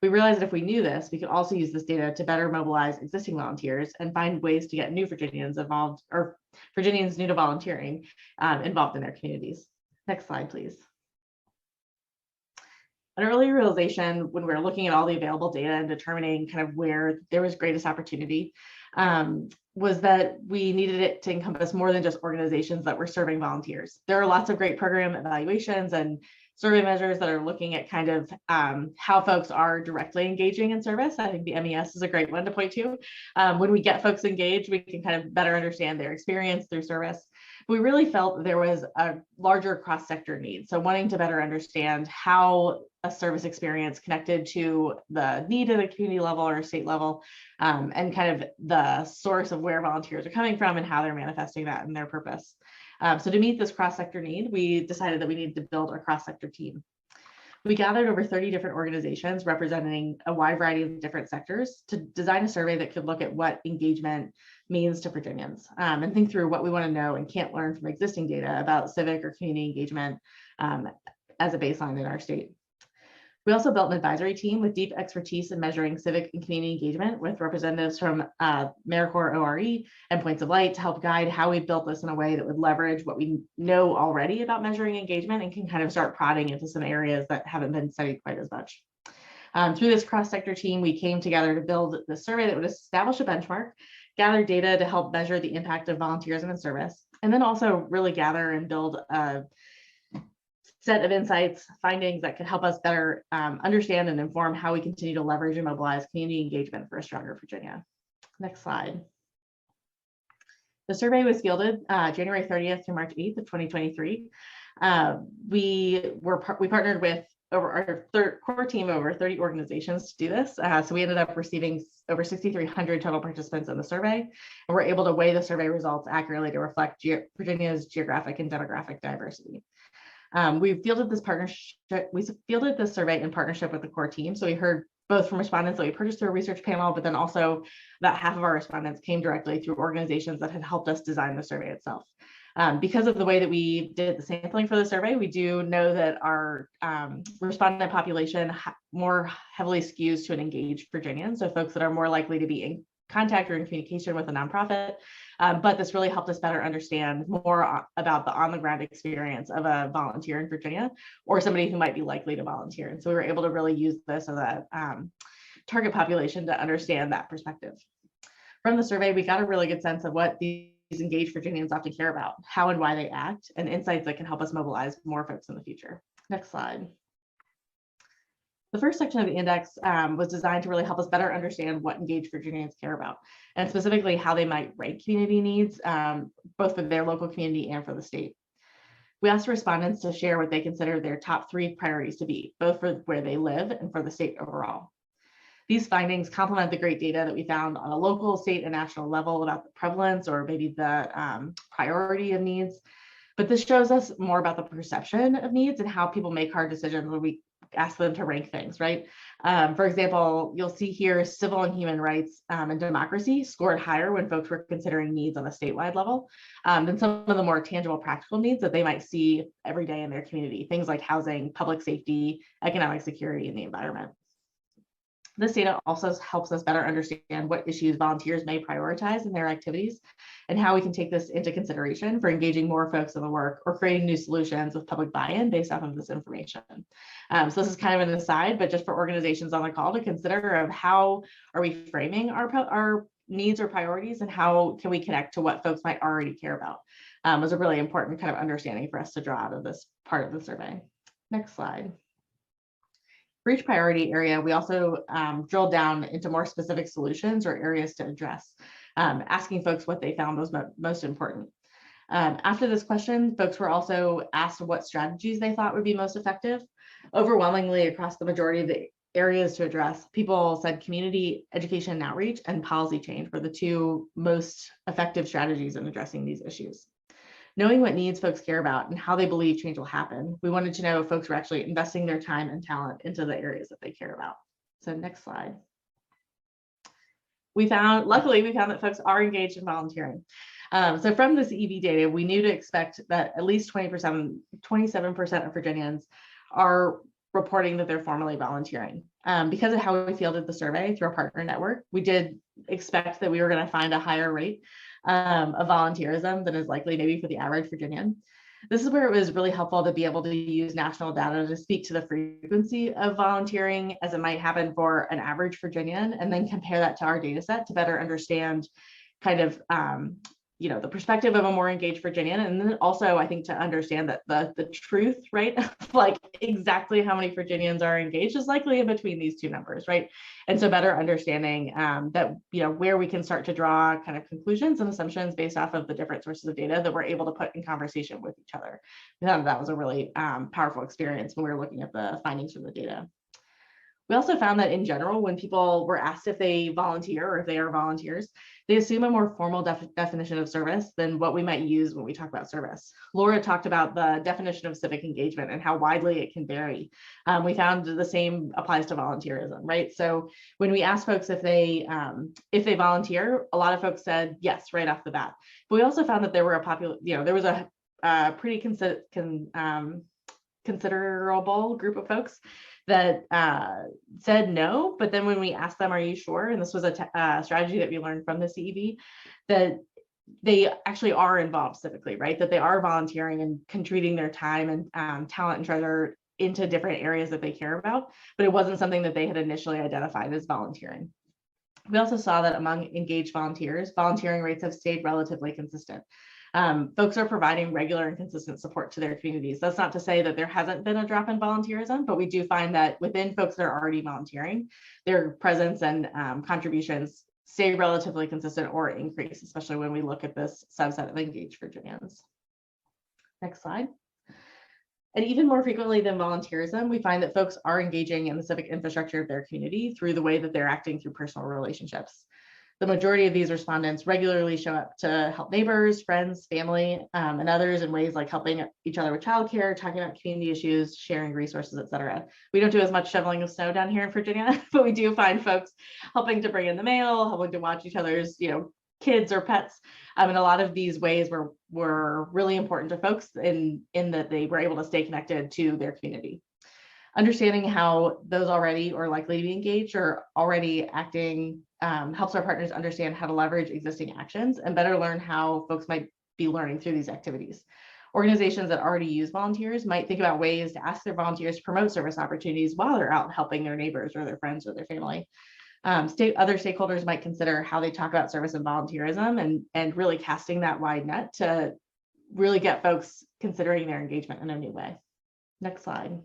We realized that if we knew this, we could also use this data to better mobilize existing volunteers and find ways to get new Virginians involved, or Virginians new to volunteering, involved in their communities. Next slide, please. An early realization when we were looking at all the available data and determining kind of where there was greatest opportunity was that we needed it to encompass more than just organizations that were serving volunteers. There are lots of great program evaluations and survey measures that are looking at kind of how folks are directly engaging in service. I think the MES is a great one to point to. When we get folks engaged, we can kind of better understand their experience through service. We really felt that there was a larger cross-sector need. So wanting to better understand how a service experience connected to the need at a community level or state level, and kind of the source of where volunteers are coming from and how they're manifesting that in their purpose. So to meet this cross-sector need, we decided that we needed to build a cross-sector team. We gathered over 30 different organizations representing a wide variety of different sectors to design a survey that could look at what engagement means to Virginians and think through what we want to know and can't learn from existing data about civic or community engagement as a baseline in our state. We also built an advisory team with deep expertise in measuring civic and community engagement with representatives from AmeriCorps ORE and Points of Light to help guide how we built this in a way that would leverage what we know already about measuring engagement and can kind of start prodding into some areas that haven't been studied quite as much. Through this cross-sector team, we came together to build the survey that would establish a benchmark, gather data to help measure the impact of volunteerism and service, and then also really gather and build a set of insights, findings that could help us better understand and inform how we continue to leverage and mobilize community engagement for a stronger Virginia. Next slide. The survey was fielded January 30th through March 8th of 2023. We partnered with over our core team of over 30 organizations to do this. So we ended up receiving over 6,300 total participants in the survey, and we're able to weigh the survey results accurately to reflect Virginia's geographic and demographic diversity. We fielded this survey in partnership with the core team. So we heard both from respondents that we purchased through a research panel, but then also about half of our respondents came directly through organizations that had helped us design the survey itself. Because of the way that we did the sampling for the survey, we do know that our respondent population more heavily skews to an engaged Virginian, so folks that are more likely to be in contact or in communication with a nonprofit. But this really helped us better understand more about the on-the-ground experience of a volunteer in Virginia or somebody who might be likely to volunteer. And so we were able to really use this as a target population to understand that perspective. From the survey, we got a really good sense of what these engaged Virginians often care about, how and why they act, and insights that can help us mobilize more folks in the future. Next slide. The first section of the index was designed to really help us better understand what engaged Virginians care about, and specifically how they might rank community needs, both for their local community and for the state. We asked respondents to share what they consider their top 3 priorities to be, both for where they live and for the state overall. These findings complement the great data that we found on a local, state, and national level about the prevalence or maybe the priority of needs. But this shows us more about the perception of needs and how people make hard decisions when we ask them to rank things, right? For example, you'll see here civil and human rights and democracy scored higher when folks were considering needs on a statewide level than some of the more tangible practical needs that they might see every day in their community, things like housing, public safety, economic security, and the environment. This data also helps us better understand what issues volunteers may prioritize in their activities and how we can take this into consideration for engaging more folks in the work or creating new solutions with public buy-in based off of this information. So this is kind of an aside, but just for organizations on the call to consider of how are we framing our needs or priorities and how can we connect to what folks might already care about was a really important kind of understanding for us to draw out of this part of the survey. Next slide. For each priority area, we also drilled down into more specific solutions or areas to address, asking folks what they found was most important. After this question, folks were also asked what strategies they thought would be most effective. Overwhelmingly, across the majority of the areas to address, people said community education and outreach and policy change were the 2 most effective strategies in addressing these issues. Knowing what needs folks care about and how they believe change will happen, we wanted to know if folks were actually investing their time and talent into the areas that they care about. So next slide. Luckily, we found that folks are engaged in volunteering. So from this EV data, we knew to expect that at least 27% of Virginians are reporting that they're formally volunteering. Because of how we fielded the survey through our partner network, we did expect that we were going to find a higher rate of volunteerism than is likely maybe for the average Virginian. This is where it was really helpful to be able to use national data to speak to the frequency of volunteering as it might happen for an average Virginian, and then compare that to our data set to better understand kind of the perspective of a more engaged Virginian, and then also I think to understand that the truth, right, like exactly how many Virginians are engaged is likely in between these 2 numbers, right? And so better understanding that where we can start to draw kind of conclusions and assumptions based off of the different sources of data that we're able to put in conversation with each other. That was a really powerful experience when we were looking at the findings from the data. We also found that in general, when people were asked if they volunteer or if they are volunteers, they assume a more formal definition of service than what we might use when we talk about service. Laura talked about the definition of civic engagement and how widely it can vary. We found the same applies to volunteerism, right? So when we asked folks if they volunteer, a lot of folks said yes right off the bat. But we also found that there were there was a pretty considerable group of folks that said no, but then when we asked them, are you sure? And this was a strategy that we learned from the CEV, that they actually are involved civically, right? That they are volunteering and contributing their time and talent and treasure into different areas that they care about, but it wasn't something that they had initially identified as volunteering. We also saw that among engaged volunteers, volunteering rates have stayed relatively consistent. Folks are providing regular and consistent support to their communities. That's not to say that there hasn't been a drop in volunteerism, but we do find that within folks that are already volunteering, their presence and contributions stay relatively consistent or increase, especially when we look at this subset of engaged Virginians. Next slide. And even more frequently than volunteerism, we find that folks are engaging in the civic infrastructure of their community through the way that they're acting through personal relationships. The majority of these respondents regularly show up to help neighbors, friends, family, and others in ways like helping each other with childcare, talking about community issues, sharing resources, et cetera. We don't do as much shoveling of snow down here in Virginia, but we do find folks helping to bring in the mail, helping to watch each other's, kids or pets. And a lot of these ways were really important to folks in that they were able to stay connected to their community. Understanding how those already or likely to be engaged or already acting helps our partners understand how to leverage existing actions and better learn how folks might be learning through these activities. Organizations that already use volunteers might think about ways to ask their volunteers to promote service opportunities while they're out helping their neighbors or their friends or their family. Other stakeholders might consider how they talk about service and volunteerism and really casting that wide net to really get folks considering their engagement in a new way. Next slide.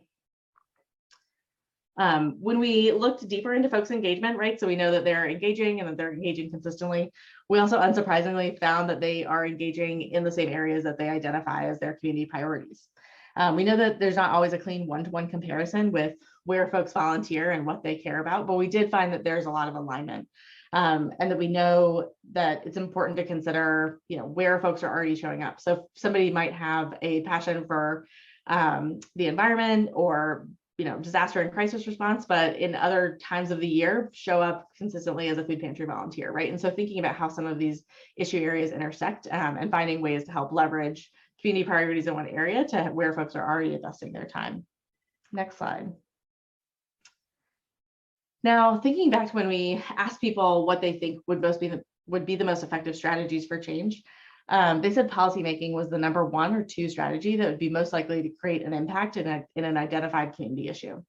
When we looked deeper into folks' engagement, right, so we know that they're engaging and that they're engaging consistently, we also unsurprisingly found that they are engaging in the same areas that they identify as their community priorities. We know that there's not always a clean one-to-one comparison with where folks volunteer and what they care about, but we did find that there's a lot of alignment, and that we know that it's important to consider, where folks are already showing up. So somebody might have a passion for the environment or disaster and crisis response, but in other times of the year show up consistently as a food pantry volunteer, right? And so thinking about how some of these issue areas intersect and finding ways to help leverage community priorities in one area to where folks are already investing their time. Next slide. Now, thinking back to when we asked people what they think would be the most effective strategies for change, they said policymaking was the number 1 or 2 strategy that would be most likely to create an impact in an identified community issue.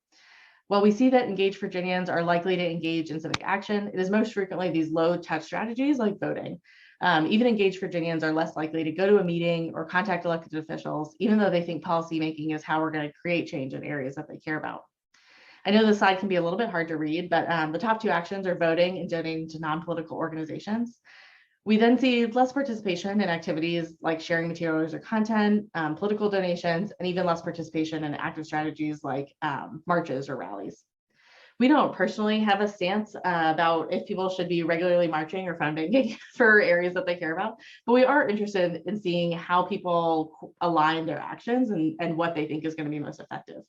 While we see that engaged Virginians are likely to engage in civic action, it is most frequently these low-touch strategies like voting. Even engaged Virginians are less likely to go to a meeting or contact elected officials, even though they think policymaking is how we're going to create change in areas that they care about. I know this slide can be a little bit hard to read, but the top 2 actions are voting and donating to non-political organizations. We then see less participation in activities like sharing materials or content, political donations, and even less participation in active strategies like marches or rallies. We don't personally have a stance about if people should be regularly marching or fundraising for areas that they care about, but we are interested in seeing how people align their actions and what they think is going to be most effective.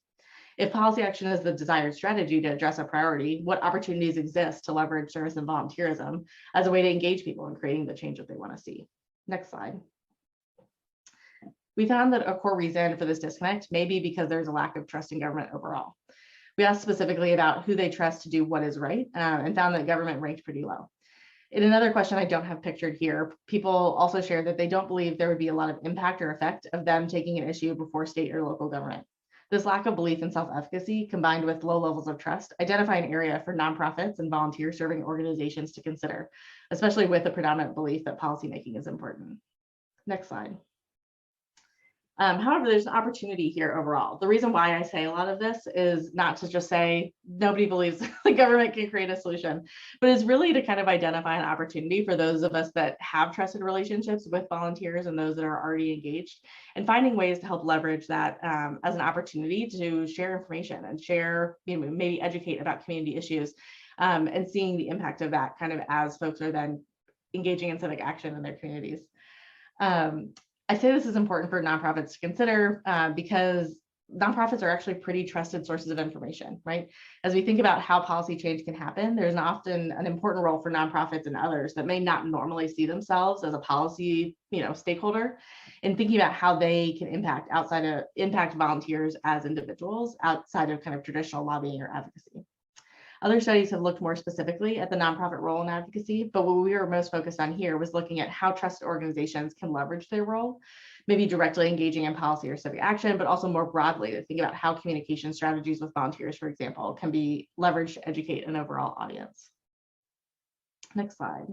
If policy action is the desired strategy to address a priority, what opportunities exist to leverage service and volunteerism as a way to engage people in creating the change that they want to see? Next slide. We found that a core reason for this disconnect may be because there's a lack of trust in government overall. We asked specifically about who they trust to do what is right and found that government ranked pretty low. In another question I don't have pictured here, people also shared that they don't believe there would be a lot of impact or effect of them taking an issue before state or local government. This lack of belief in self-efficacy, combined with low levels of trust, identify an area for nonprofits and volunteer-serving organizations to consider, especially with the predominant belief that policymaking is important. Next slide. However, there's an opportunity here overall. The reason why I say a lot of this is not to just say nobody believes the government can create a solution, but it's really to kind of identify an opportunity for those of us that have trusted relationships with volunteers and those that are already engaged, and finding ways to help leverage that as an opportunity to share information and share, maybe educate about community issues, and seeing the impact of that kind of as folks are then engaging in civic action in their communities. I say this is important for nonprofits to consider because nonprofits are actually pretty trusted sources of information, right? As we think about how policy change can happen, there's often an important role for nonprofits and others that may not normally see themselves as a policy, stakeholder, in thinking about how they can impact volunteers as individuals outside of kind of traditional lobbying or advocacy. Other studies have looked more specifically at the nonprofit role in advocacy, but what we were most focused on here was looking at how trusted organizations can leverage their role, maybe directly engaging in policy or civic action, but also more broadly to think about how communication strategies with volunteers, for example, can be leveraged to educate an overall audience. Next slide.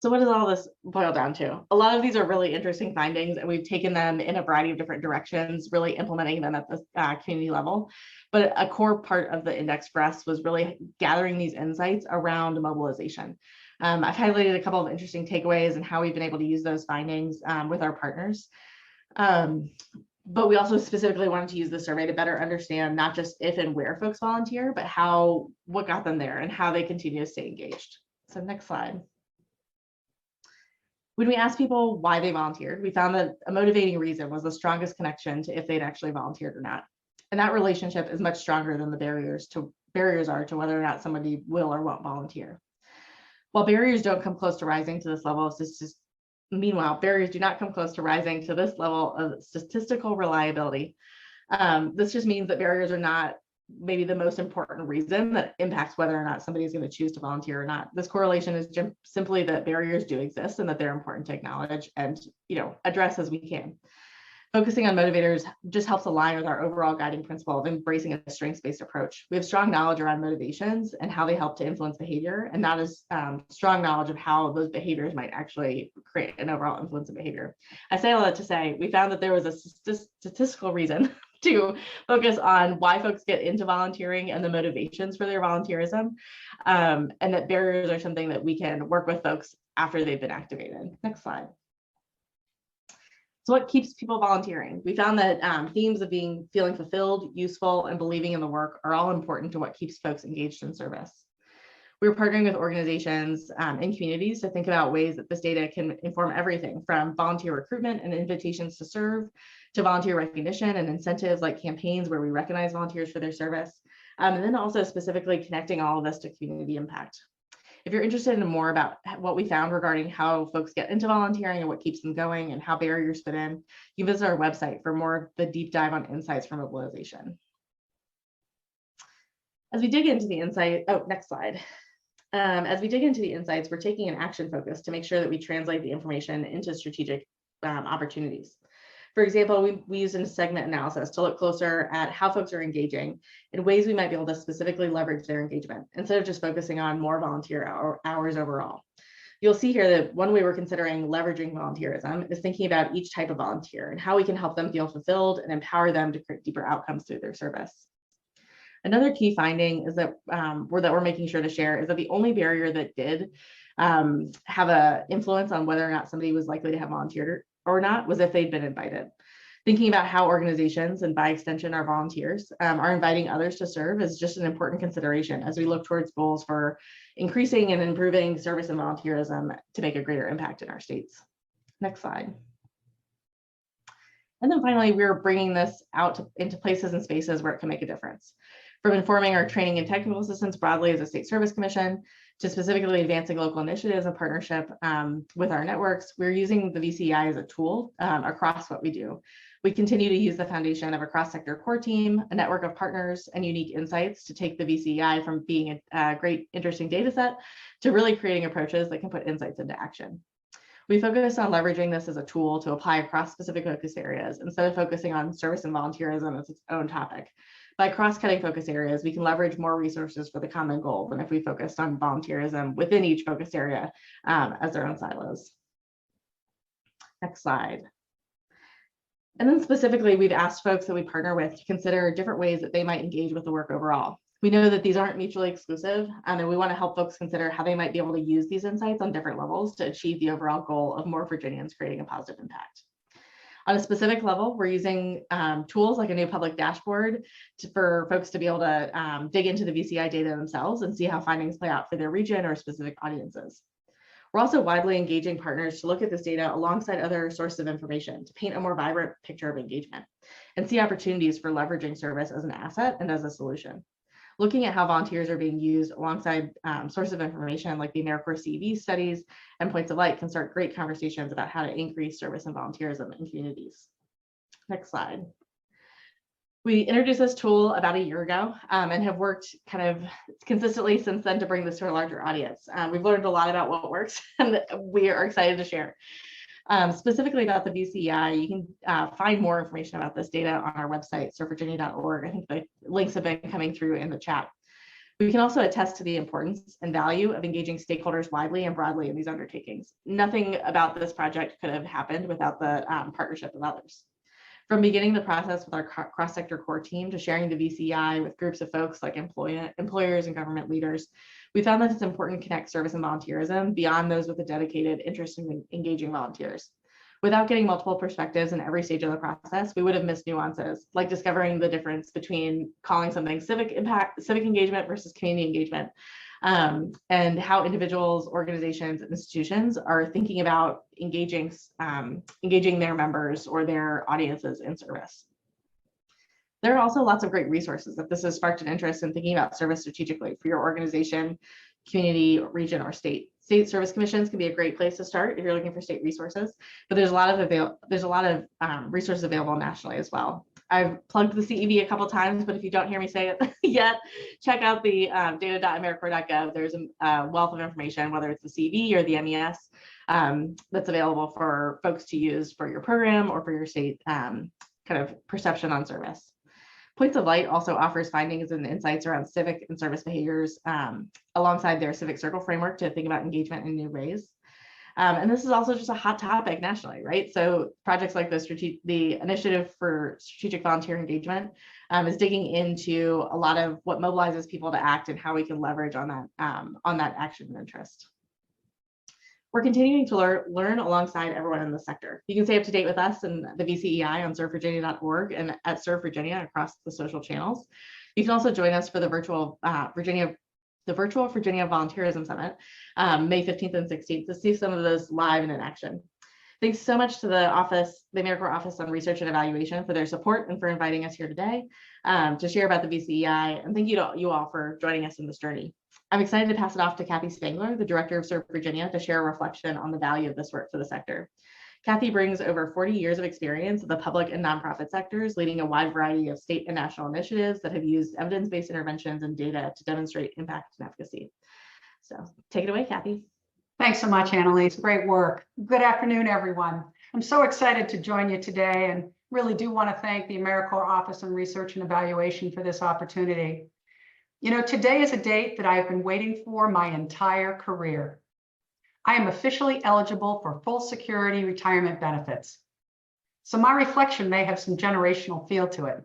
So what does all this boil down to? A lot of these are really interesting findings, and we've taken them in a variety of different directions, really implementing them at the community level. But a core part of the index for us was really gathering these insights around mobilization. I've highlighted a couple of interesting takeaways and how we've been able to use those findings with our partners. But we also specifically wanted to use the survey to better understand not just if and where folks volunteer, but what got them there and how they continue to stay engaged. So next slide. When we asked people why they volunteered, we found that a motivating reason was the strongest connection to if they'd actually volunteered or not. And that relationship is much stronger than the barriers are to whether or not somebody will or won't volunteer. While barriers don't come close to rising to this level, meanwhile, barriers do not come close to rising to this level of statistical reliability. This just means that barriers are not maybe the most important reason that impacts whether or not somebody is going to choose to volunteer or not. This correlation is simply that barriers do exist and that they're important to acknowledge and address as we can. Focusing on motivators just helps align with our overall guiding principle of embracing a strengths-based approach. We have strong knowledge around motivations and how they help to influence behavior, and not as strong knowledge of how those behaviors might actually create an overall influence of behavior. I say all that to say, we found that there was a statistical reason to focus on why folks get into volunteering and the motivations for their volunteerism, and that barriers are something that we can work with folks after they've been activated. Next slide. So what keeps people volunteering? We found that themes of feeling fulfilled, useful, and believing in the work are all important to what keeps folks engaged in service. We're partnering with organizations and communities to think about ways that this data can inform everything from volunteer recruitment and invitations to serve to volunteer recognition and incentives like campaigns where we recognize volunteers for their service, and then also specifically connecting all of this to community impact. If you're interested in more about what we found regarding how folks get into volunteering and what keeps them going and how barriers fit in, you can visit our website for more of the deep dive on insights from mobilization. As we dig into the insight, next slide. As we dig into the insights, we're taking an action focus to make sure that we translate the information into strategic opportunities. For example, we used a segment analysis to look closer at how folks are engaging in ways we might be able to specifically leverage their engagement instead of just focusing on more volunteer hours overall. You'll see here that one way we're considering leveraging volunteerism is thinking about each type of volunteer and how we can help them feel fulfilled and empower them to create deeper outcomes through their service. Another key finding is that we're making sure to share is that the only barrier that did have an influence on whether or not somebody was likely to have volunteered or not was if they'd been invited. Thinking about how organizations, and by extension our volunteers, are inviting others to serve is just an important consideration as we look towards goals for increasing and improving service and volunteerism to make a greater impact in our states. Next slide. And then finally, we're bringing this out into places and spaces where it can make a difference. From informing our training and technical assistance broadly as a state service commission, to specifically advancing local initiatives and partnership with our networks, we're using the VCEI as a tool across what we do. We continue to use the foundation of a cross-sector core team, a network of partners, and unique insights to take the VCEI from being a great, interesting data set to really creating approaches that can put insights into action. We focus on leveraging this as a tool to apply across specific focus areas instead of focusing on service and volunteerism as its own topic. By cross-cutting focus areas, we can leverage more resources for the common goal than if we focused on volunteerism within each focus area as their own silos. Next slide. And then specifically, we've asked folks that we partner with to consider different ways that they might engage with the work overall. We know that these aren't mutually exclusive, and we want to help folks consider how they might be able to use these insights on different levels to achieve the overall goal of more Virginians creating a positive impact. On a specific level, we're using tools like a new public dashboard for folks to be able to dig into the VCI data themselves and see how findings play out for their region or specific audiences. We're also widely engaging partners to look at this data alongside other sources of information to paint a more vibrant picture of engagement and see opportunities for leveraging service as an asset and as a solution. Looking at how volunteers are being used alongside sources of information like the AmeriCorps CEV studies and points of light can start great conversations about how to increase service and volunteerism in communities. Next slide. We introduced this tool about a year ago and have worked kind of consistently since then to bring this to a larger audience. We've learned a lot about what works and we are excited to share. Specifically about the VCEI, you can find more information about this data on our website, servevirginia.org. I think the links have been coming through in the chat. We can also attest to the importance and value of engaging stakeholders widely and broadly in these undertakings. Nothing about this project could have happened without the partnership of others. From beginning the process with our cross-sector core team to sharing the VCEI with groups of folks like employers and government leaders, we found that it's important to connect service and volunteerism beyond those with a dedicated interest in engaging volunteers. Without getting multiple perspectives in every stage of the process, we would have missed nuances, like discovering the difference between calling something civic engagement versus community engagement, and how individuals, organizations, and institutions are thinking about engaging their members or their audiences in service. There are also lots of great resources if this has sparked an interest in thinking about service strategically for your organization, community, region, or state. State service commissions can be a great place to start if you're looking for state resources, but there's a lot of resources available nationally as well. I've plugged the CEV a couple times, but if you don't hear me say it yet, check out the data.americorps.gov. There's a wealth of information, whether it's the CEV or the MES, that's available for folks to use for your program or for your state kind of perception on service. Points of Light also offers findings and insights around civic and service behaviors alongside their Civic Circle framework to think about engagement in new ways. And this is also just a hot topic nationally, right? So projects like the Initiative for Strategic Volunteer Engagement is digging into a lot of what mobilizes people to act and how we can leverage on that action and interest. We're continuing to learn alongside everyone in the sector. You can stay up to date with us and the VCEI on servevirginia.org and at Serve Virginia across the social channels. You can also join us for the virtual Virginia Volunteerism Summit, May 15th and 16th, to see some of those live and in action. Thanks so much to the AmeriCorps Office on Research and Evaluation for their support and for inviting us here today to share about the VCEI. And thank you to you all for joining us in this journey. I'm excited to pass it off to Kathy Spangler, the Director of Serve Virginia, to share a reflection on the value of this work for the sector. Kathy brings over 40 years of experience in the public and nonprofit sectors, leading a wide variety of state and national initiatives that have used evidence-based interventions and data to demonstrate impact and efficacy. So take it away, Kathy. Thanks so much, Annalise. Great work. Good afternoon, everyone. I'm so excited to join you today and really do want to thank the AmeriCorps Office on Research and Evaluation for this opportunity. You know, today is a date that I have been waiting for my entire career. I am officially eligible for full security retirement benefits. So my reflection may have some generational feel to it.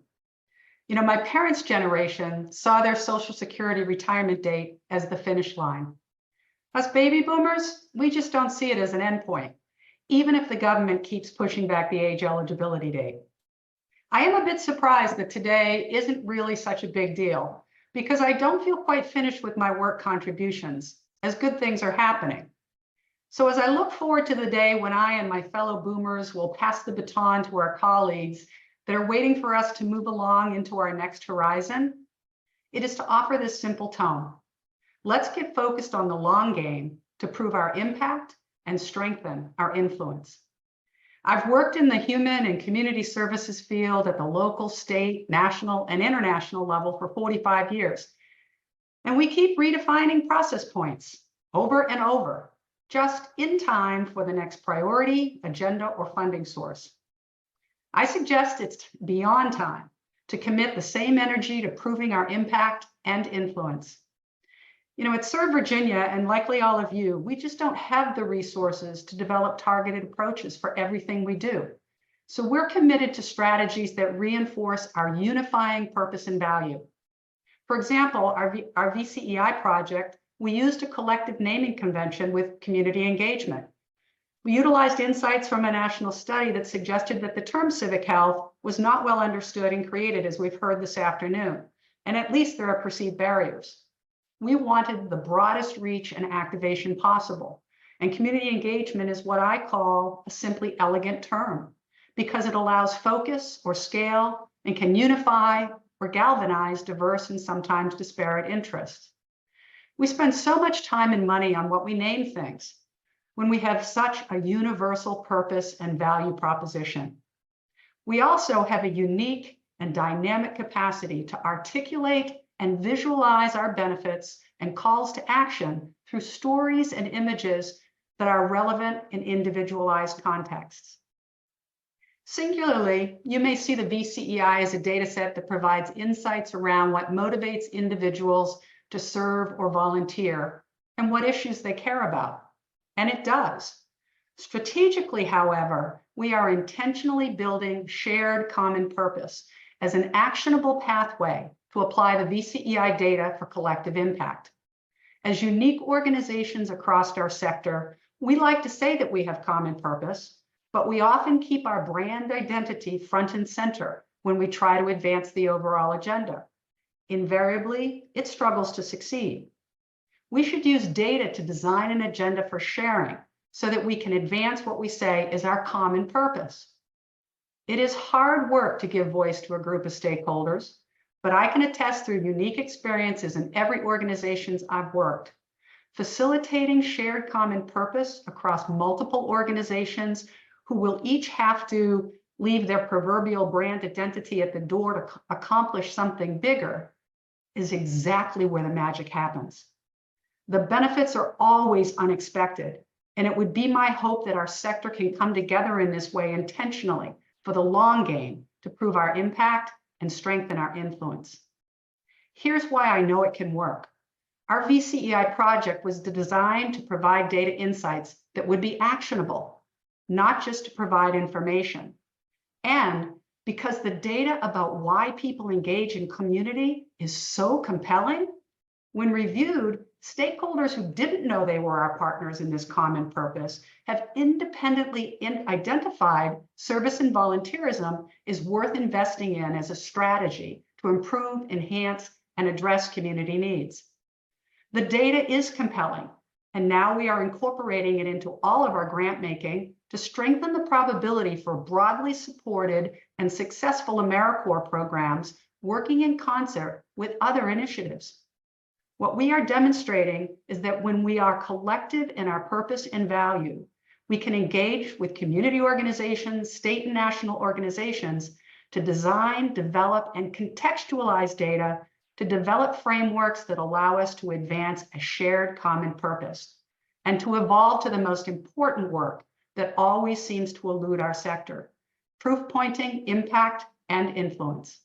You know, my parents' generation saw their Social Security retirement date as the finish line. Us baby boomers, we just don't see it as an endpoint, even if the government keeps pushing back the age eligibility date. I am a bit surprised that today isn't really such a big deal, because I don't feel quite finished with my work contributions, as good things are happening. So as I look forward to the day when I and my fellow boomers will pass the baton to our colleagues that are waiting for us to move along into our next horizon, it is to offer this simple tone. Let's get focused on the long game to prove our impact and strengthen our influence. I've worked in the human and community services field at the local, state, national, and international level for 45 years. And we keep redefining process points over and over, just in time for the next priority, agenda, or funding source. I suggest it's beyond time to commit the same energy to proving our impact and influence. You know, at Serve Virginia, and likely all of you, we just don't have the resources to develop targeted approaches for everything we do. So we're committed to strategies that reinforce our unifying purpose and value. For example, our VCEI project, we used a collective naming convention with community engagement. We utilized insights from a national study that suggested that the term civic health was not well understood and created, as we've heard this afternoon, and at least there are perceived barriers. We wanted the broadest reach and activation possible. And community engagement is what I call a simply elegant term because it allows focus or scale and can unify or galvanize diverse and sometimes disparate interests. We spend so much time and money on what we name things when we have such a universal purpose and value proposition. We also have a unique and dynamic capacity to articulate and visualize our benefits and calls to action through stories and images that are relevant in individualized contexts. Singularly, you may see the VCEI as a data set that provides insights around what motivates individuals to serve or volunteer and what issues they care about. And it does. Strategically, however, we are intentionally building shared common purpose as an actionable pathway to apply the VCEI data for collective impact. As unique organizations across our sector, we like to say that we have common purpose, but we often keep our brand identity front and center when we try to advance the overall agenda. Invariably, it struggles to succeed. We should use data to design an agenda for sharing so that we can advance what we say is our common purpose. It is hard work to give voice to a group of stakeholders, but I can attest through unique experiences in every organization I've worked. Facilitating shared common purpose across multiple organizations who will each have to leave their proverbial brand identity at the door to accomplish something bigger is exactly where the magic happens. The benefits are always unexpected, and it would be my hope that our sector can come together in this way intentionally for the long game to prove our impact and strengthen our influence. Here's why I know it can work. Our VCEI project was designed to provide data insights that would be actionable, not just to provide information. And because the data about why people engage in community is so compelling, when reviewed, stakeholders who didn't know they were our partners in this common purpose have independently identified service and volunteerism is worth investing in as a strategy to improve, enhance, and address community needs. The data is compelling, and now we are incorporating it into all of our grant making to strengthen the probability for broadly supported and successful AmeriCorps programs working in concert with other initiatives. What we are demonstrating is that when we are collective in our purpose and value, we can engage with community organizations, state and national organizations to design, develop, and contextualize data to develop frameworks that allow us to advance a shared common purpose and to evolve to the most important work that always seems to elude our sector: proof pointing, impact, and influence.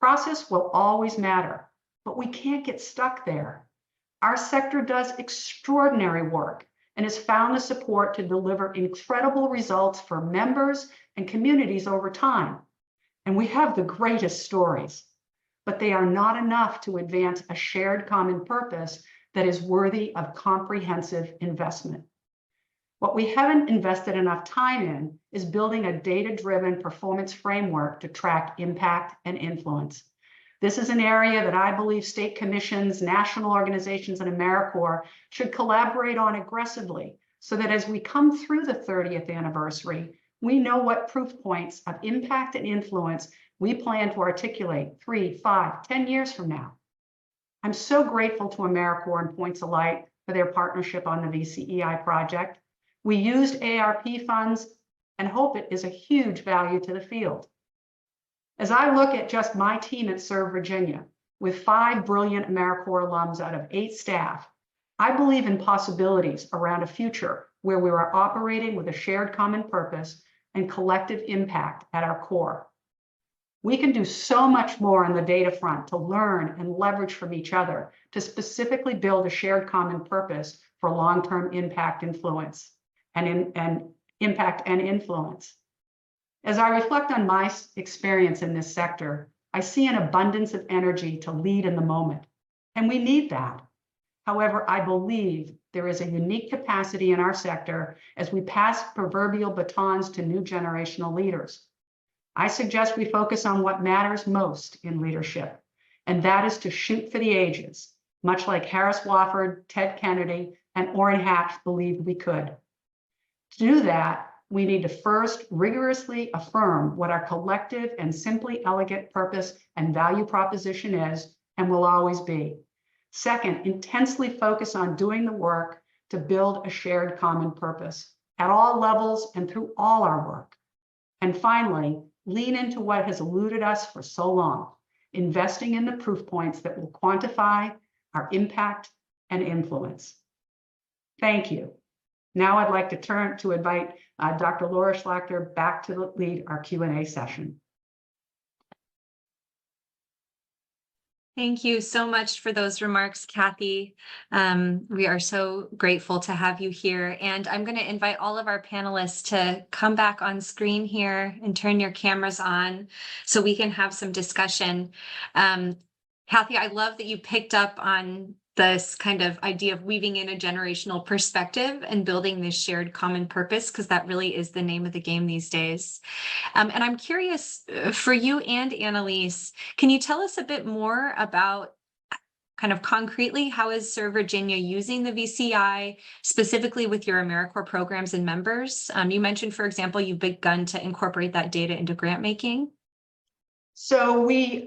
Process will always matter, but we can't get stuck there. Our sector does extraordinary work and has found the support to deliver incredible results for members and communities over time. And we have the greatest stories, but they are not enough to advance a shared common purpose that is worthy of comprehensive investment. What we haven't invested enough time in is building a data-driven performance framework to track impact and influence. This is an area that I believe state commissions, national organizations, and AmeriCorps should collaborate on aggressively so that as we come through the 30th anniversary, we know what proof points of impact and influence we plan to articulate 3, 5, 10 years from now. I'm so grateful to AmeriCorps and Points of Light for their partnership on the VCEI project. We used ARP funds and hope it is a huge value to the field. As I look at just my team at Serve Virginia, with 5 brilliant AmeriCorps alums out of 8 staff, I believe in possibilities around a future where we are operating with a shared common purpose and collective impact at our core. We can do so much more on the data front to learn and leverage from each other to specifically build a shared common purpose for long-term impact influence and impact and influence. As I reflect on my experience in this sector, I see an abundance of energy to lead in the moment, and we need that. However, I believe there is a unique capacity in our sector as we pass proverbial batons to new generational leaders. I suggest we focus on what matters most in leadership, and that is to shoot for the ages, much like Harris Wofford, Ted Kennedy, and Orrin Hatch believed we could. To do that, we need to first rigorously affirm what our collective and simply elegant purpose and value proposition is and will always be. Second, intensely focus on doing the work to build a shared common purpose at all levels and through all our work. And finally, lean into what has eluded us for so long, investing in the proof points that will quantify our impact and influence. Thank you. Now I'd like to invite Dr. Laura Schlachter back to lead our Q&A session. Thank you so much for those remarks, Kathy. We are so grateful to have you here. And I'm going to invite all of our panelists to come back on screen here and turn your cameras on so we can have some discussion. Kathy, I love that you picked up on this kind of idea of weaving in a generational perspective and building this shared common purpose, because that really is the name of the game these days. And I'm curious for you and Annalise, can you tell us a bit more about kind of concretely, how is Serve Virginia using the VCI specifically with your AmeriCorps programs and members? You mentioned, for example, you've begun to incorporate that data into grant making. So we,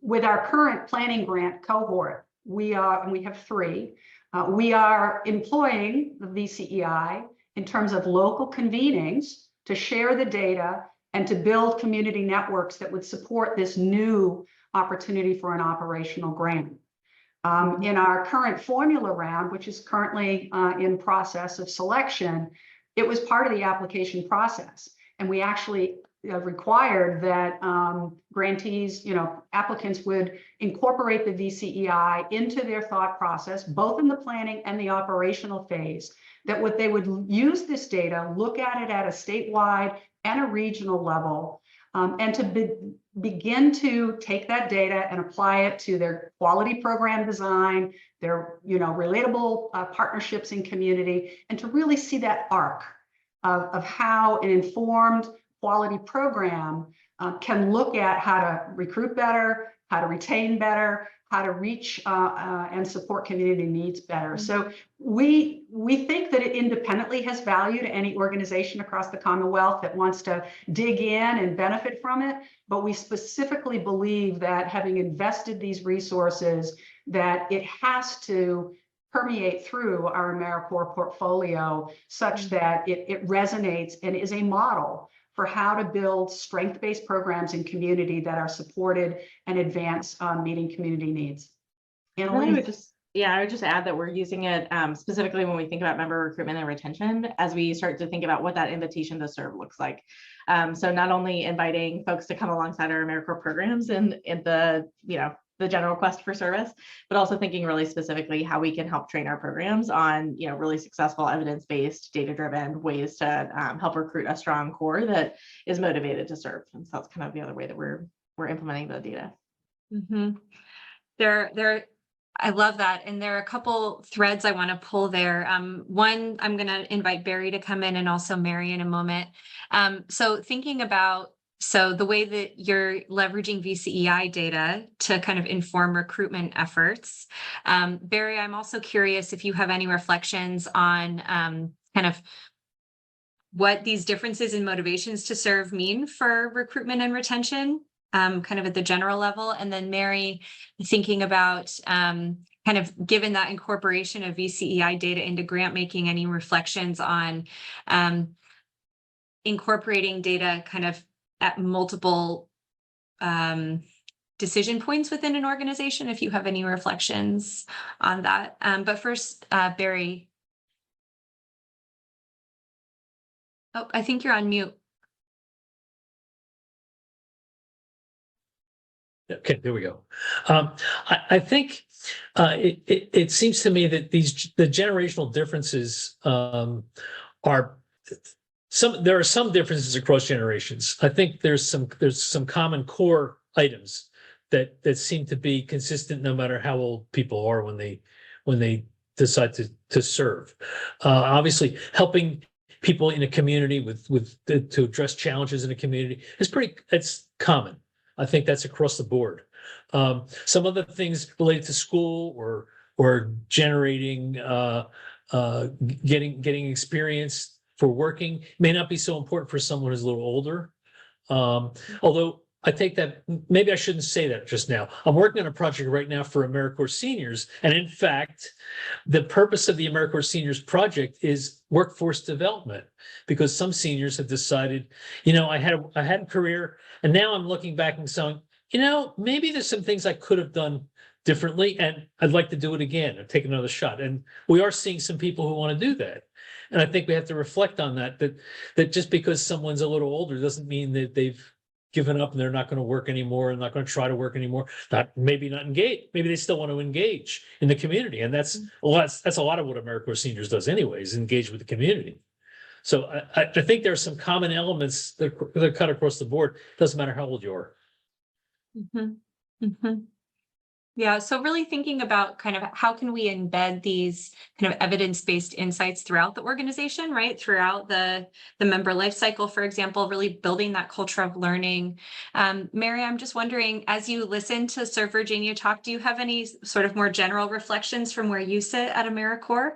with our current planning grant cohort, we have 3. We are employing the VCEI in terms of local convenings to share the data and to build community networks that would support this new opportunity for an operational grant. In our current formula round, which is currently in process of selection, it was part of the application process. And we actually required that grantees, applicants would incorporate the VCEI into their thought process, both in the planning and the operational phase, that they would use this data, look at it at a statewide and a regional level, and to begin to take that data and apply it to their quality program design, their relatable partnerships in community, and to really see that arc of how an informed quality program can look at how to recruit better, how to retain better, how to reach and support community needs better. So we think that it independently has value to any organization across the Commonwealth that wants to dig in and benefit from it. But we specifically believe that having invested these resources, that it has to permeate through our AmeriCorps portfolio such that it resonates and is a model for how to build strength-based programs in community that are supported and advance meeting community needs. I would just add that we're using it specifically when we think about member recruitment and retention, as we start to think about what that invitation to serve looks like. So not only inviting folks to come alongside our AmeriCorps programs in the general quest for service, but also thinking really specifically how we can help train our programs on, really successful evidence-based, data-driven ways to help recruit a strong core that is motivated to serve. And so that's kind of the other way that we're implementing the data. I love that. And there are a couple threads I want to pull there. One, I'm going to invite Barry to come in and also Mary in a moment. So thinking about the way that you're leveraging VCEI data to kind of inform recruitment efforts. Barry, I'm also curious if you have any reflections on kind of what these differences in motivations to serve mean for recruitment and retention, kind of at the general level. And then Mary, thinking about kind of given that incorporation of VCEI data into grant making, any reflections on incorporating data kind of at multiple decision points within an organization, if you have any reflections on that. But first, Barry. Oh, I think you're on mute. Okay, there we go. I think it seems to me that the generational differences are there are some differences across generations. I think there's some common core items that seem to be consistent no matter how old people are when they decide to serve. Obviously, helping people in a community to address challenges in a community it's common. I think that's across the board. Some of the things related to school or generating getting experience for working may not be so important for someone who's a little older. Although I take that, maybe I shouldn't say that just now. I'm working on a project right now for AmeriCorps seniors. And in fact, the purpose of the AmeriCorps seniors project is workforce development, because some seniors have decided, I had a career and now I'm looking back and saying, maybe there's some things I could have done differently and I'd like to do it again and take another shot. And we are seeing some people who want to do that. And I think we have to reflect on that just because someone's a little older doesn't mean that they've given up and they're not going to work anymore and not going to try to work anymore. Maybe not engage. Maybe they still want to engage in the community. And that's a lot of what AmeriCorps Seniors does anyways, engage with the community. So I think there's some common elements that cut across the board. Doesn't matter how old you are. Yeah, so really thinking about kind of how can we embed these kind of evidence-based insights throughout the organization, right? Throughout the member life cycle, for example, really building that culture of learning. Mary, I'm just wondering, as you listen to Serve Virginia talk, do you have any sort of more general reflections from where you sit at AmeriCorps?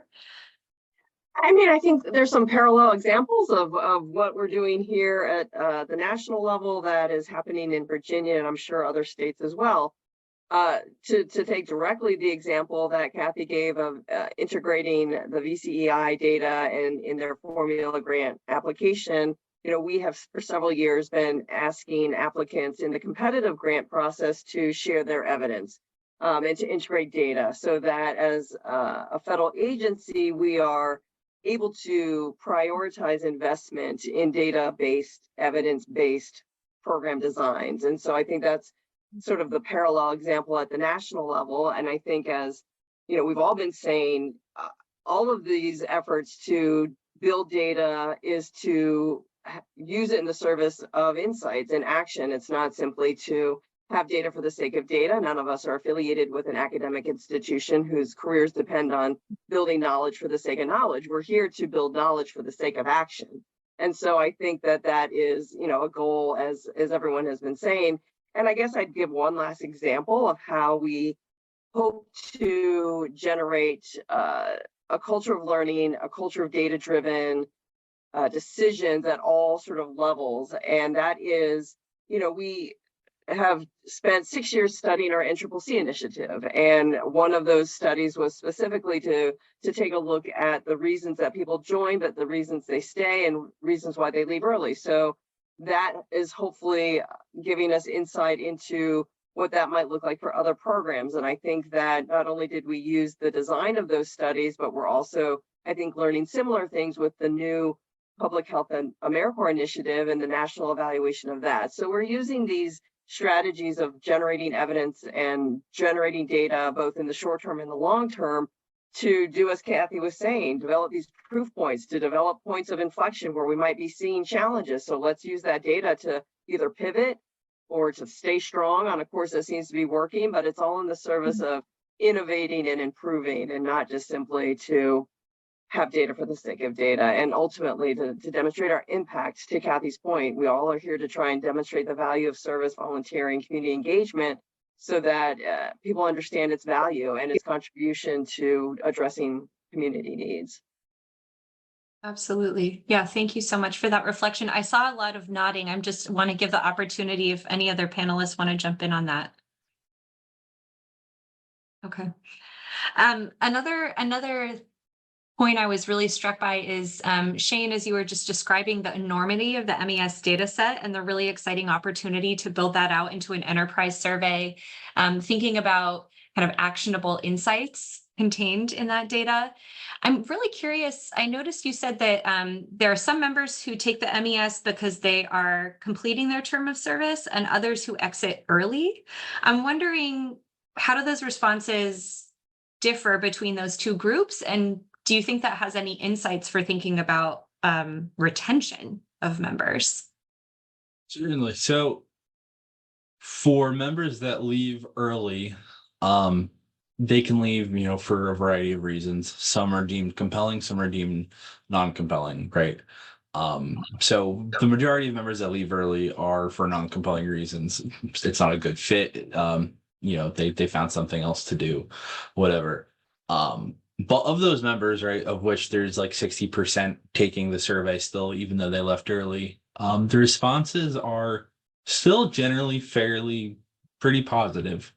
I mean, I think there's some parallel examples of what we're doing here at the national level that is happening in Virginia, and I'm sure other states as well. To take directly the example that Kathy gave of integrating the VCEI data and in their formula grant application, we have for several years been asking applicants in the competitive grant process to share their evidence and to integrate data so that as a federal agency, we are able to prioritize investment in data-based, evidence-based program designs. And so I think that's sort of the parallel example at the national level. And I think as we've all been saying, all of these efforts to build data is to use it in the service of insights and action. It's not simply to have data for the sake of data. None of us are affiliated with an academic institution whose careers depend on building knowledge for the sake of knowledge. We're here to build knowledge for the sake of action. And so I think that is, a goal, as everyone has been saying. And I guess I'd give one last example of how we hope to generate a culture of learning, a culture of data-driven decisions at all sort of levels. And that is, we have spent 6 years studying our NCCC initiative. And one of those studies was specifically to take a look at the reasons that people join, but the reasons they stay and reasons why they leave early. So that is hopefully giving us insight into what that might look like for other programs. And I think that not only did we use the design of those studies, but we're also, I think, learning similar things with the new Public Health and AmeriCorps initiative and the national evaluation of that. So we're using these strategies of generating evidence and generating data, both in the short term and the long term, to do, as Kathy was saying, develop these proof points, to develop points of inflection where we might be seeing challenges. So let's use that data to either pivot or to stay strong on a course that seems to be working, but it's all in the service of innovating and improving and not just simply to have data for the sake of data. And ultimately to demonstrate our impact. To Kathy's point, we all are here to try and demonstrate the value of service, volunteering, community engagement, so that people understand its value and its contribution to addressing community needs. Absolutely. Yeah, thank you so much for that reflection. I saw a lot of nodding. I just want to give the opportunity if any other panelists want to jump in on that. Okay. Another point I was really struck by is, Shane, as you were just describing the enormity of the MES data set and the really exciting opportunity to build that out into an enterprise survey, thinking about kind of actionable insights contained in that data. I'm really curious. I noticed you said that there are some members who take the MES because they are completing their term of service and others who exit early. I'm wondering, how do those responses differ between those two groups? And do you think that has any insights for thinking about retention of members? Certainly. So for members that leave early, they can leave, for a variety of reasons. Some are deemed compelling, some are deemed non-compelling, right? So the majority of members that leave early are for non-compelling reasons. It's not a good fit. They found something else to do, whatever. But of those members, right, of which there's like 60% taking the survey still, even though they left early, the responses are still generally pretty positive.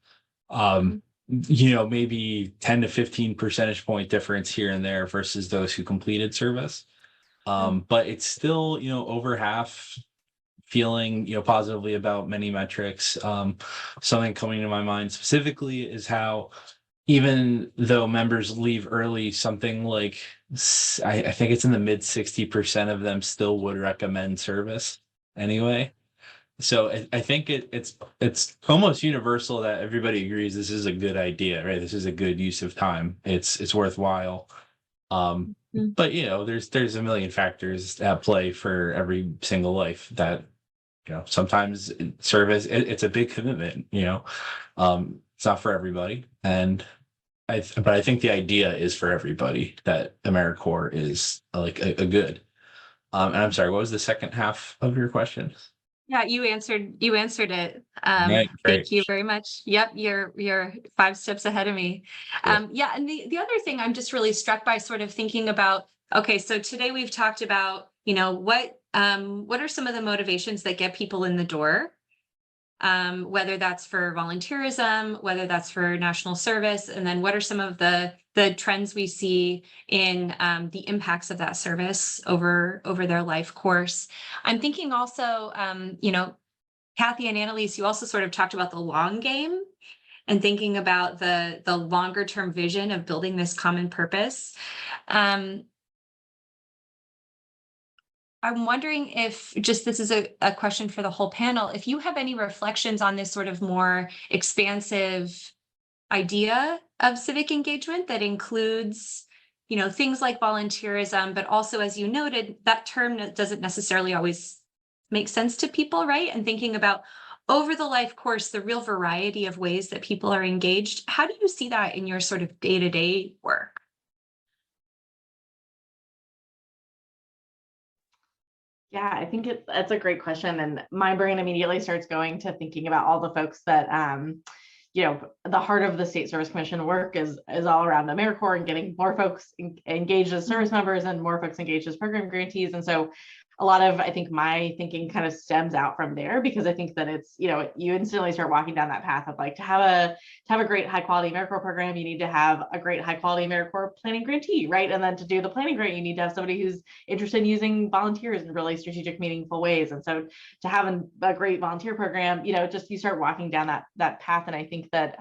Maybe 10 to 15 percentage point difference here and there versus those who completed service. But it's still, over half feeling, positively about many metrics. Something coming to my mind specifically is how, even though members leave early, something like, I think it's in the mid 60% of them still would recommend service anyway. So I think it's almost universal that everybody agrees this is a good idea, right? This is a good use of time. It's worthwhile. But there's a million factors at play for every single life that, sometimes service, it's a big commitment, it's not for everybody. But I think the idea is for everybody that AmeriCorps is like a good. And I'm sorry, what was the second half of your question? Yeah, you answered it. Right, Thank great. you very much. Yep, you're 5 steps ahead of me. Cool. Yeah, and the other thing I'm just really struck by, sort of thinking about, okay, so today we've talked about, what are some of the motivations that get people in the door? Whether that's for volunteerism, whether that's for national service, and then what are some of the trends we see in the impacts of that service over their life course. I'm thinking also, Kathy and Annalise, you also sort of talked about the long game and thinking about the longer term vision of building this common purpose. I'm wondering if, just this is a question for the whole panel, if you have any reflections on this sort of more expansive idea of civic engagement that includes, things like volunteerism, but also, as you noted, that term doesn't necessarily always make sense to people, right? And thinking about over the life course, the real variety of ways that people are engaged. How do you see that in your sort of day-to-day work? Yeah, I think that's a great question. And my brain immediately starts going to thinking about all the folks that, the heart of the State Service Commission work is all around AmeriCorps and getting more folks engaged as service members and more folks engaged as program grantees. And so a lot of, I think, my thinking kind of stems out from there, because I think that it's, you instantly start walking down that path of like, to have a great high quality AmeriCorps program, you need to have a great high quality AmeriCorps planning grantee, right? And then to do the planning grant, you need to have somebody who's interested in using volunteers in really strategic, meaningful ways. And so to have a great volunteer program, just you start walking down that path. And I think that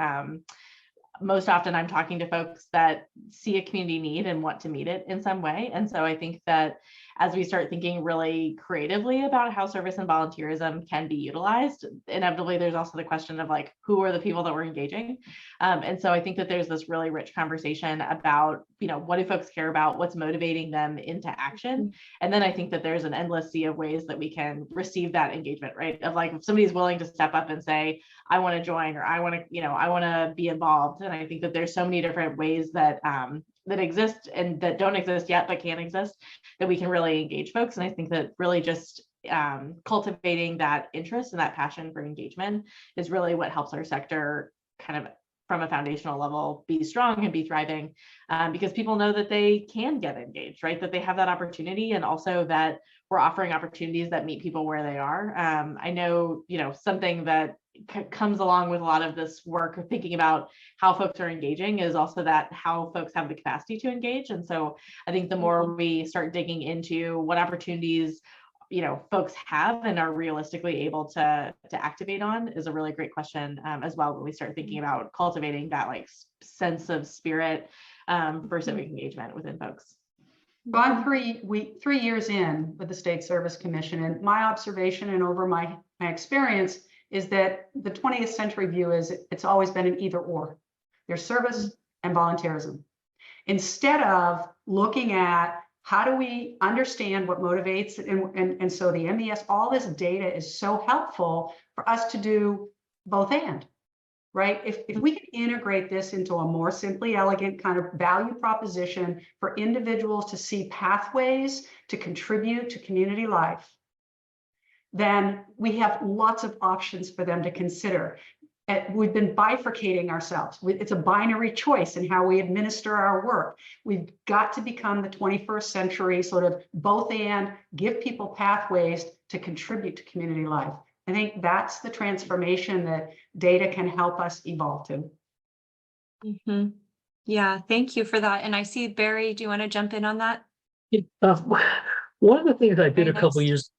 most often I'm talking to folks that see a community need and want to meet it in some way. And so I think that as we start thinking really creatively about how service and volunteerism can be utilized, inevitably there's also the question of like, who are the people that we're engaging? And so I think that there's this really rich conversation about, what do folks care about? What's motivating them into action? And then I think that there's an endless sea of ways that we can receive that engagement, right? Of like, if somebody's willing to step up and say, I want to join, or I want to be involved. And I think that there's so many different ways that that exist and that don't exist yet, but can exist, that we can really engage folks. And I think that really just cultivating that interest and that passion for engagement is really what helps our sector kind of from a foundational level be strong and be thriving, because people know that they can get engaged, right? That they have that opportunity, and also that we're offering opportunities that meet people where they are. I know, something that comes along with a lot of this work of thinking about how folks are engaging is also that how folks have the capacity to engage. And so I think the more we start digging into what opportunities folks have and are realistically able to activate on is a really great question as well, when we start thinking about cultivating that like sense of spirit for civic engagement within folks. So I'm 3 years in with the State Service Commission, and my observation and over my experience is that the 20th century view is it's always been an either or. There's service and volunteerism. Instead of looking at how do we understand what motivates, and so the MES, all this data is so helpful for us to do both and, right? If we can integrate this into a more simply elegant kind of value proposition for individuals to see pathways to contribute to community life, then we have lots of options for them to consider. We've been bifurcating ourselves. It's a binary choice in how we administer our work. We've got to become the 21st century sort of both and, give people pathways to contribute to community life. I think that's the transformation that data can help us evolve to. Mm-hmm. Yeah, thank you for that. And I see Barry, do you want to jump in on that? One of the things I did Very a couple nice. years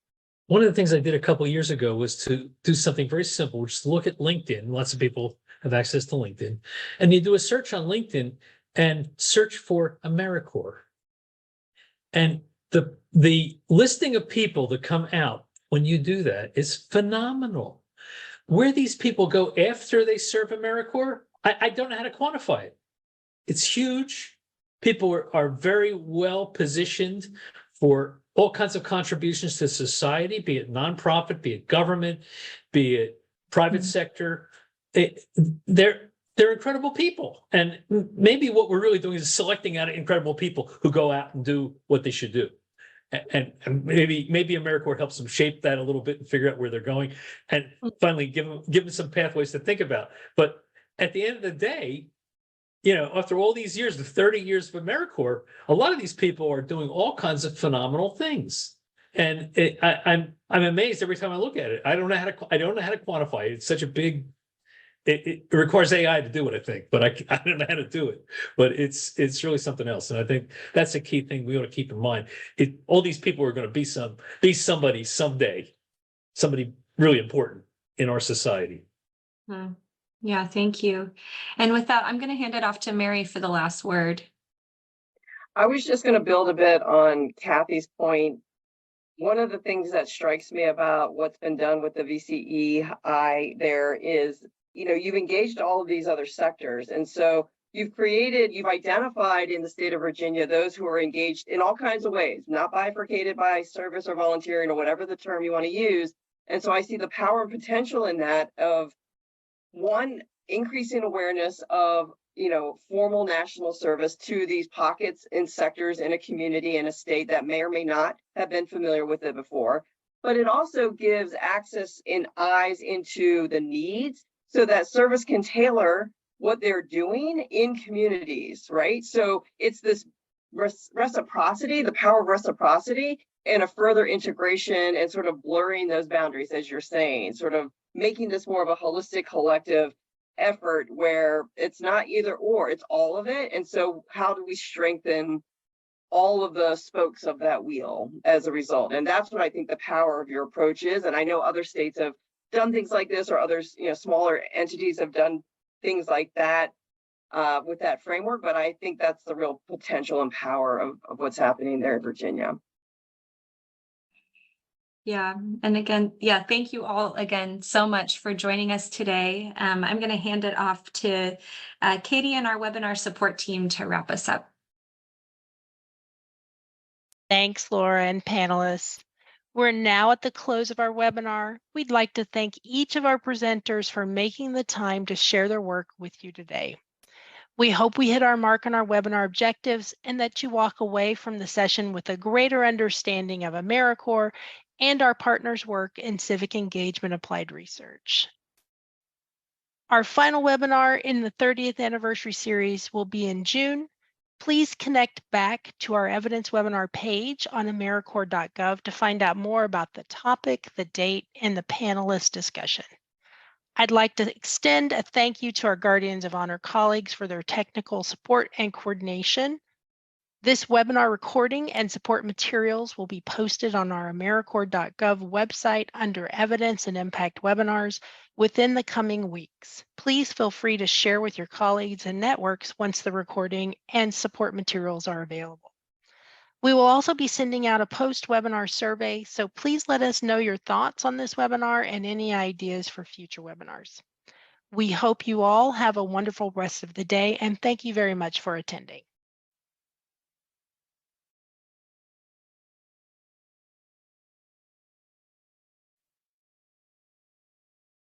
One of the things I did a couple of years ago was to do something very simple, which is look at LinkedIn. Lots of people have access to LinkedIn. And you do a search on LinkedIn and search for AmeriCorps. And the listing of people that come out when you do that is phenomenal. Where these people go after they serve AmeriCorps, I don't know how to quantify it. It's huge. People are very well positioned for all kinds of contributions to society, be it nonprofit, be it government, be it private sector. They're incredible people. And maybe what we're really doing is selecting out incredible people who go out and do what they should do. And maybe AmeriCorps helps them shape that a little bit and figure out where they're going, and finally give them some pathways to think about. But at the end of the day, after all these years, the 30 years of AmeriCorps, a lot of these people are doing all kinds of phenomenal things. And I'm amazed every time I look at it. I don't know how to quantify it. It's such a big. It requires AI to do it, I think, but I don't know how to do it. But it's really something else, and I think that's a key thing we ought to keep in mind. All these people are going to be somebody someday, somebody really important in our society. Yeah, thank you. And with that, I'm going to hand it off to Mary for the last word. I was just going to build a bit on Kathy's point. One of the things that strikes me about what's been done with the VCEI there is, you've engaged all of these other sectors. And so you've identified in the state of Virginia those who are engaged in all kinds of ways, not bifurcated by service or volunteering or whatever the term you want to use. And so I see the power and potential in that of, one, increasing awareness of formal national service to these pockets and sectors in a community in a state that may or may not have been familiar with it before. But it also gives access and eyes into the needs so that service can tailor what they're doing in communities, right? So it's this reciprocity, the power of reciprocity, and a further integration and sort of blurring those boundaries, as you're saying, sort of making this more of a holistic collective effort where it's not either or, it's all of it. And so how do we strengthen all of the spokes of that wheel as a result? And that's what I think the power of your approach is. And I know other states have done things like this, or others, smaller entities have done things like that with that framework. But I think that's the real potential and power of what's happening there in Virginia. Yeah. And again, thank you all again so much for joining us today. I'm going to hand it off to Katie and our webinar support team to wrap us up. Thanks, Laura and panelists. We're now at the close of our webinar. We'd like to thank each of our presenters for making the time to share their work with you today. We hope we hit our mark on our webinar objectives and that you walk away from the session with a greater understanding of AmeriCorps and our partners' work in civic engagement applied research. Our final webinar in the 30th anniversary series will be in June. Please connect back to our evidence webinar page on AmeriCorps.gov to find out more about the topic, the date, and the panelist discussion. I'd like to extend a thank you to our Guardians of Honor colleagues for their technical support and coordination. This webinar recording and support materials will be posted on our AmeriCorps.gov website under Evidence and Impact Webinars within the coming weeks. Please feel free to share with your colleagues and networks once the recording and support materials are available. We will also be sending out a post-webinar survey, so please let us know your thoughts on this webinar and any ideas for future webinars. We hope you all have a wonderful rest of the day, and thank you very much for attending.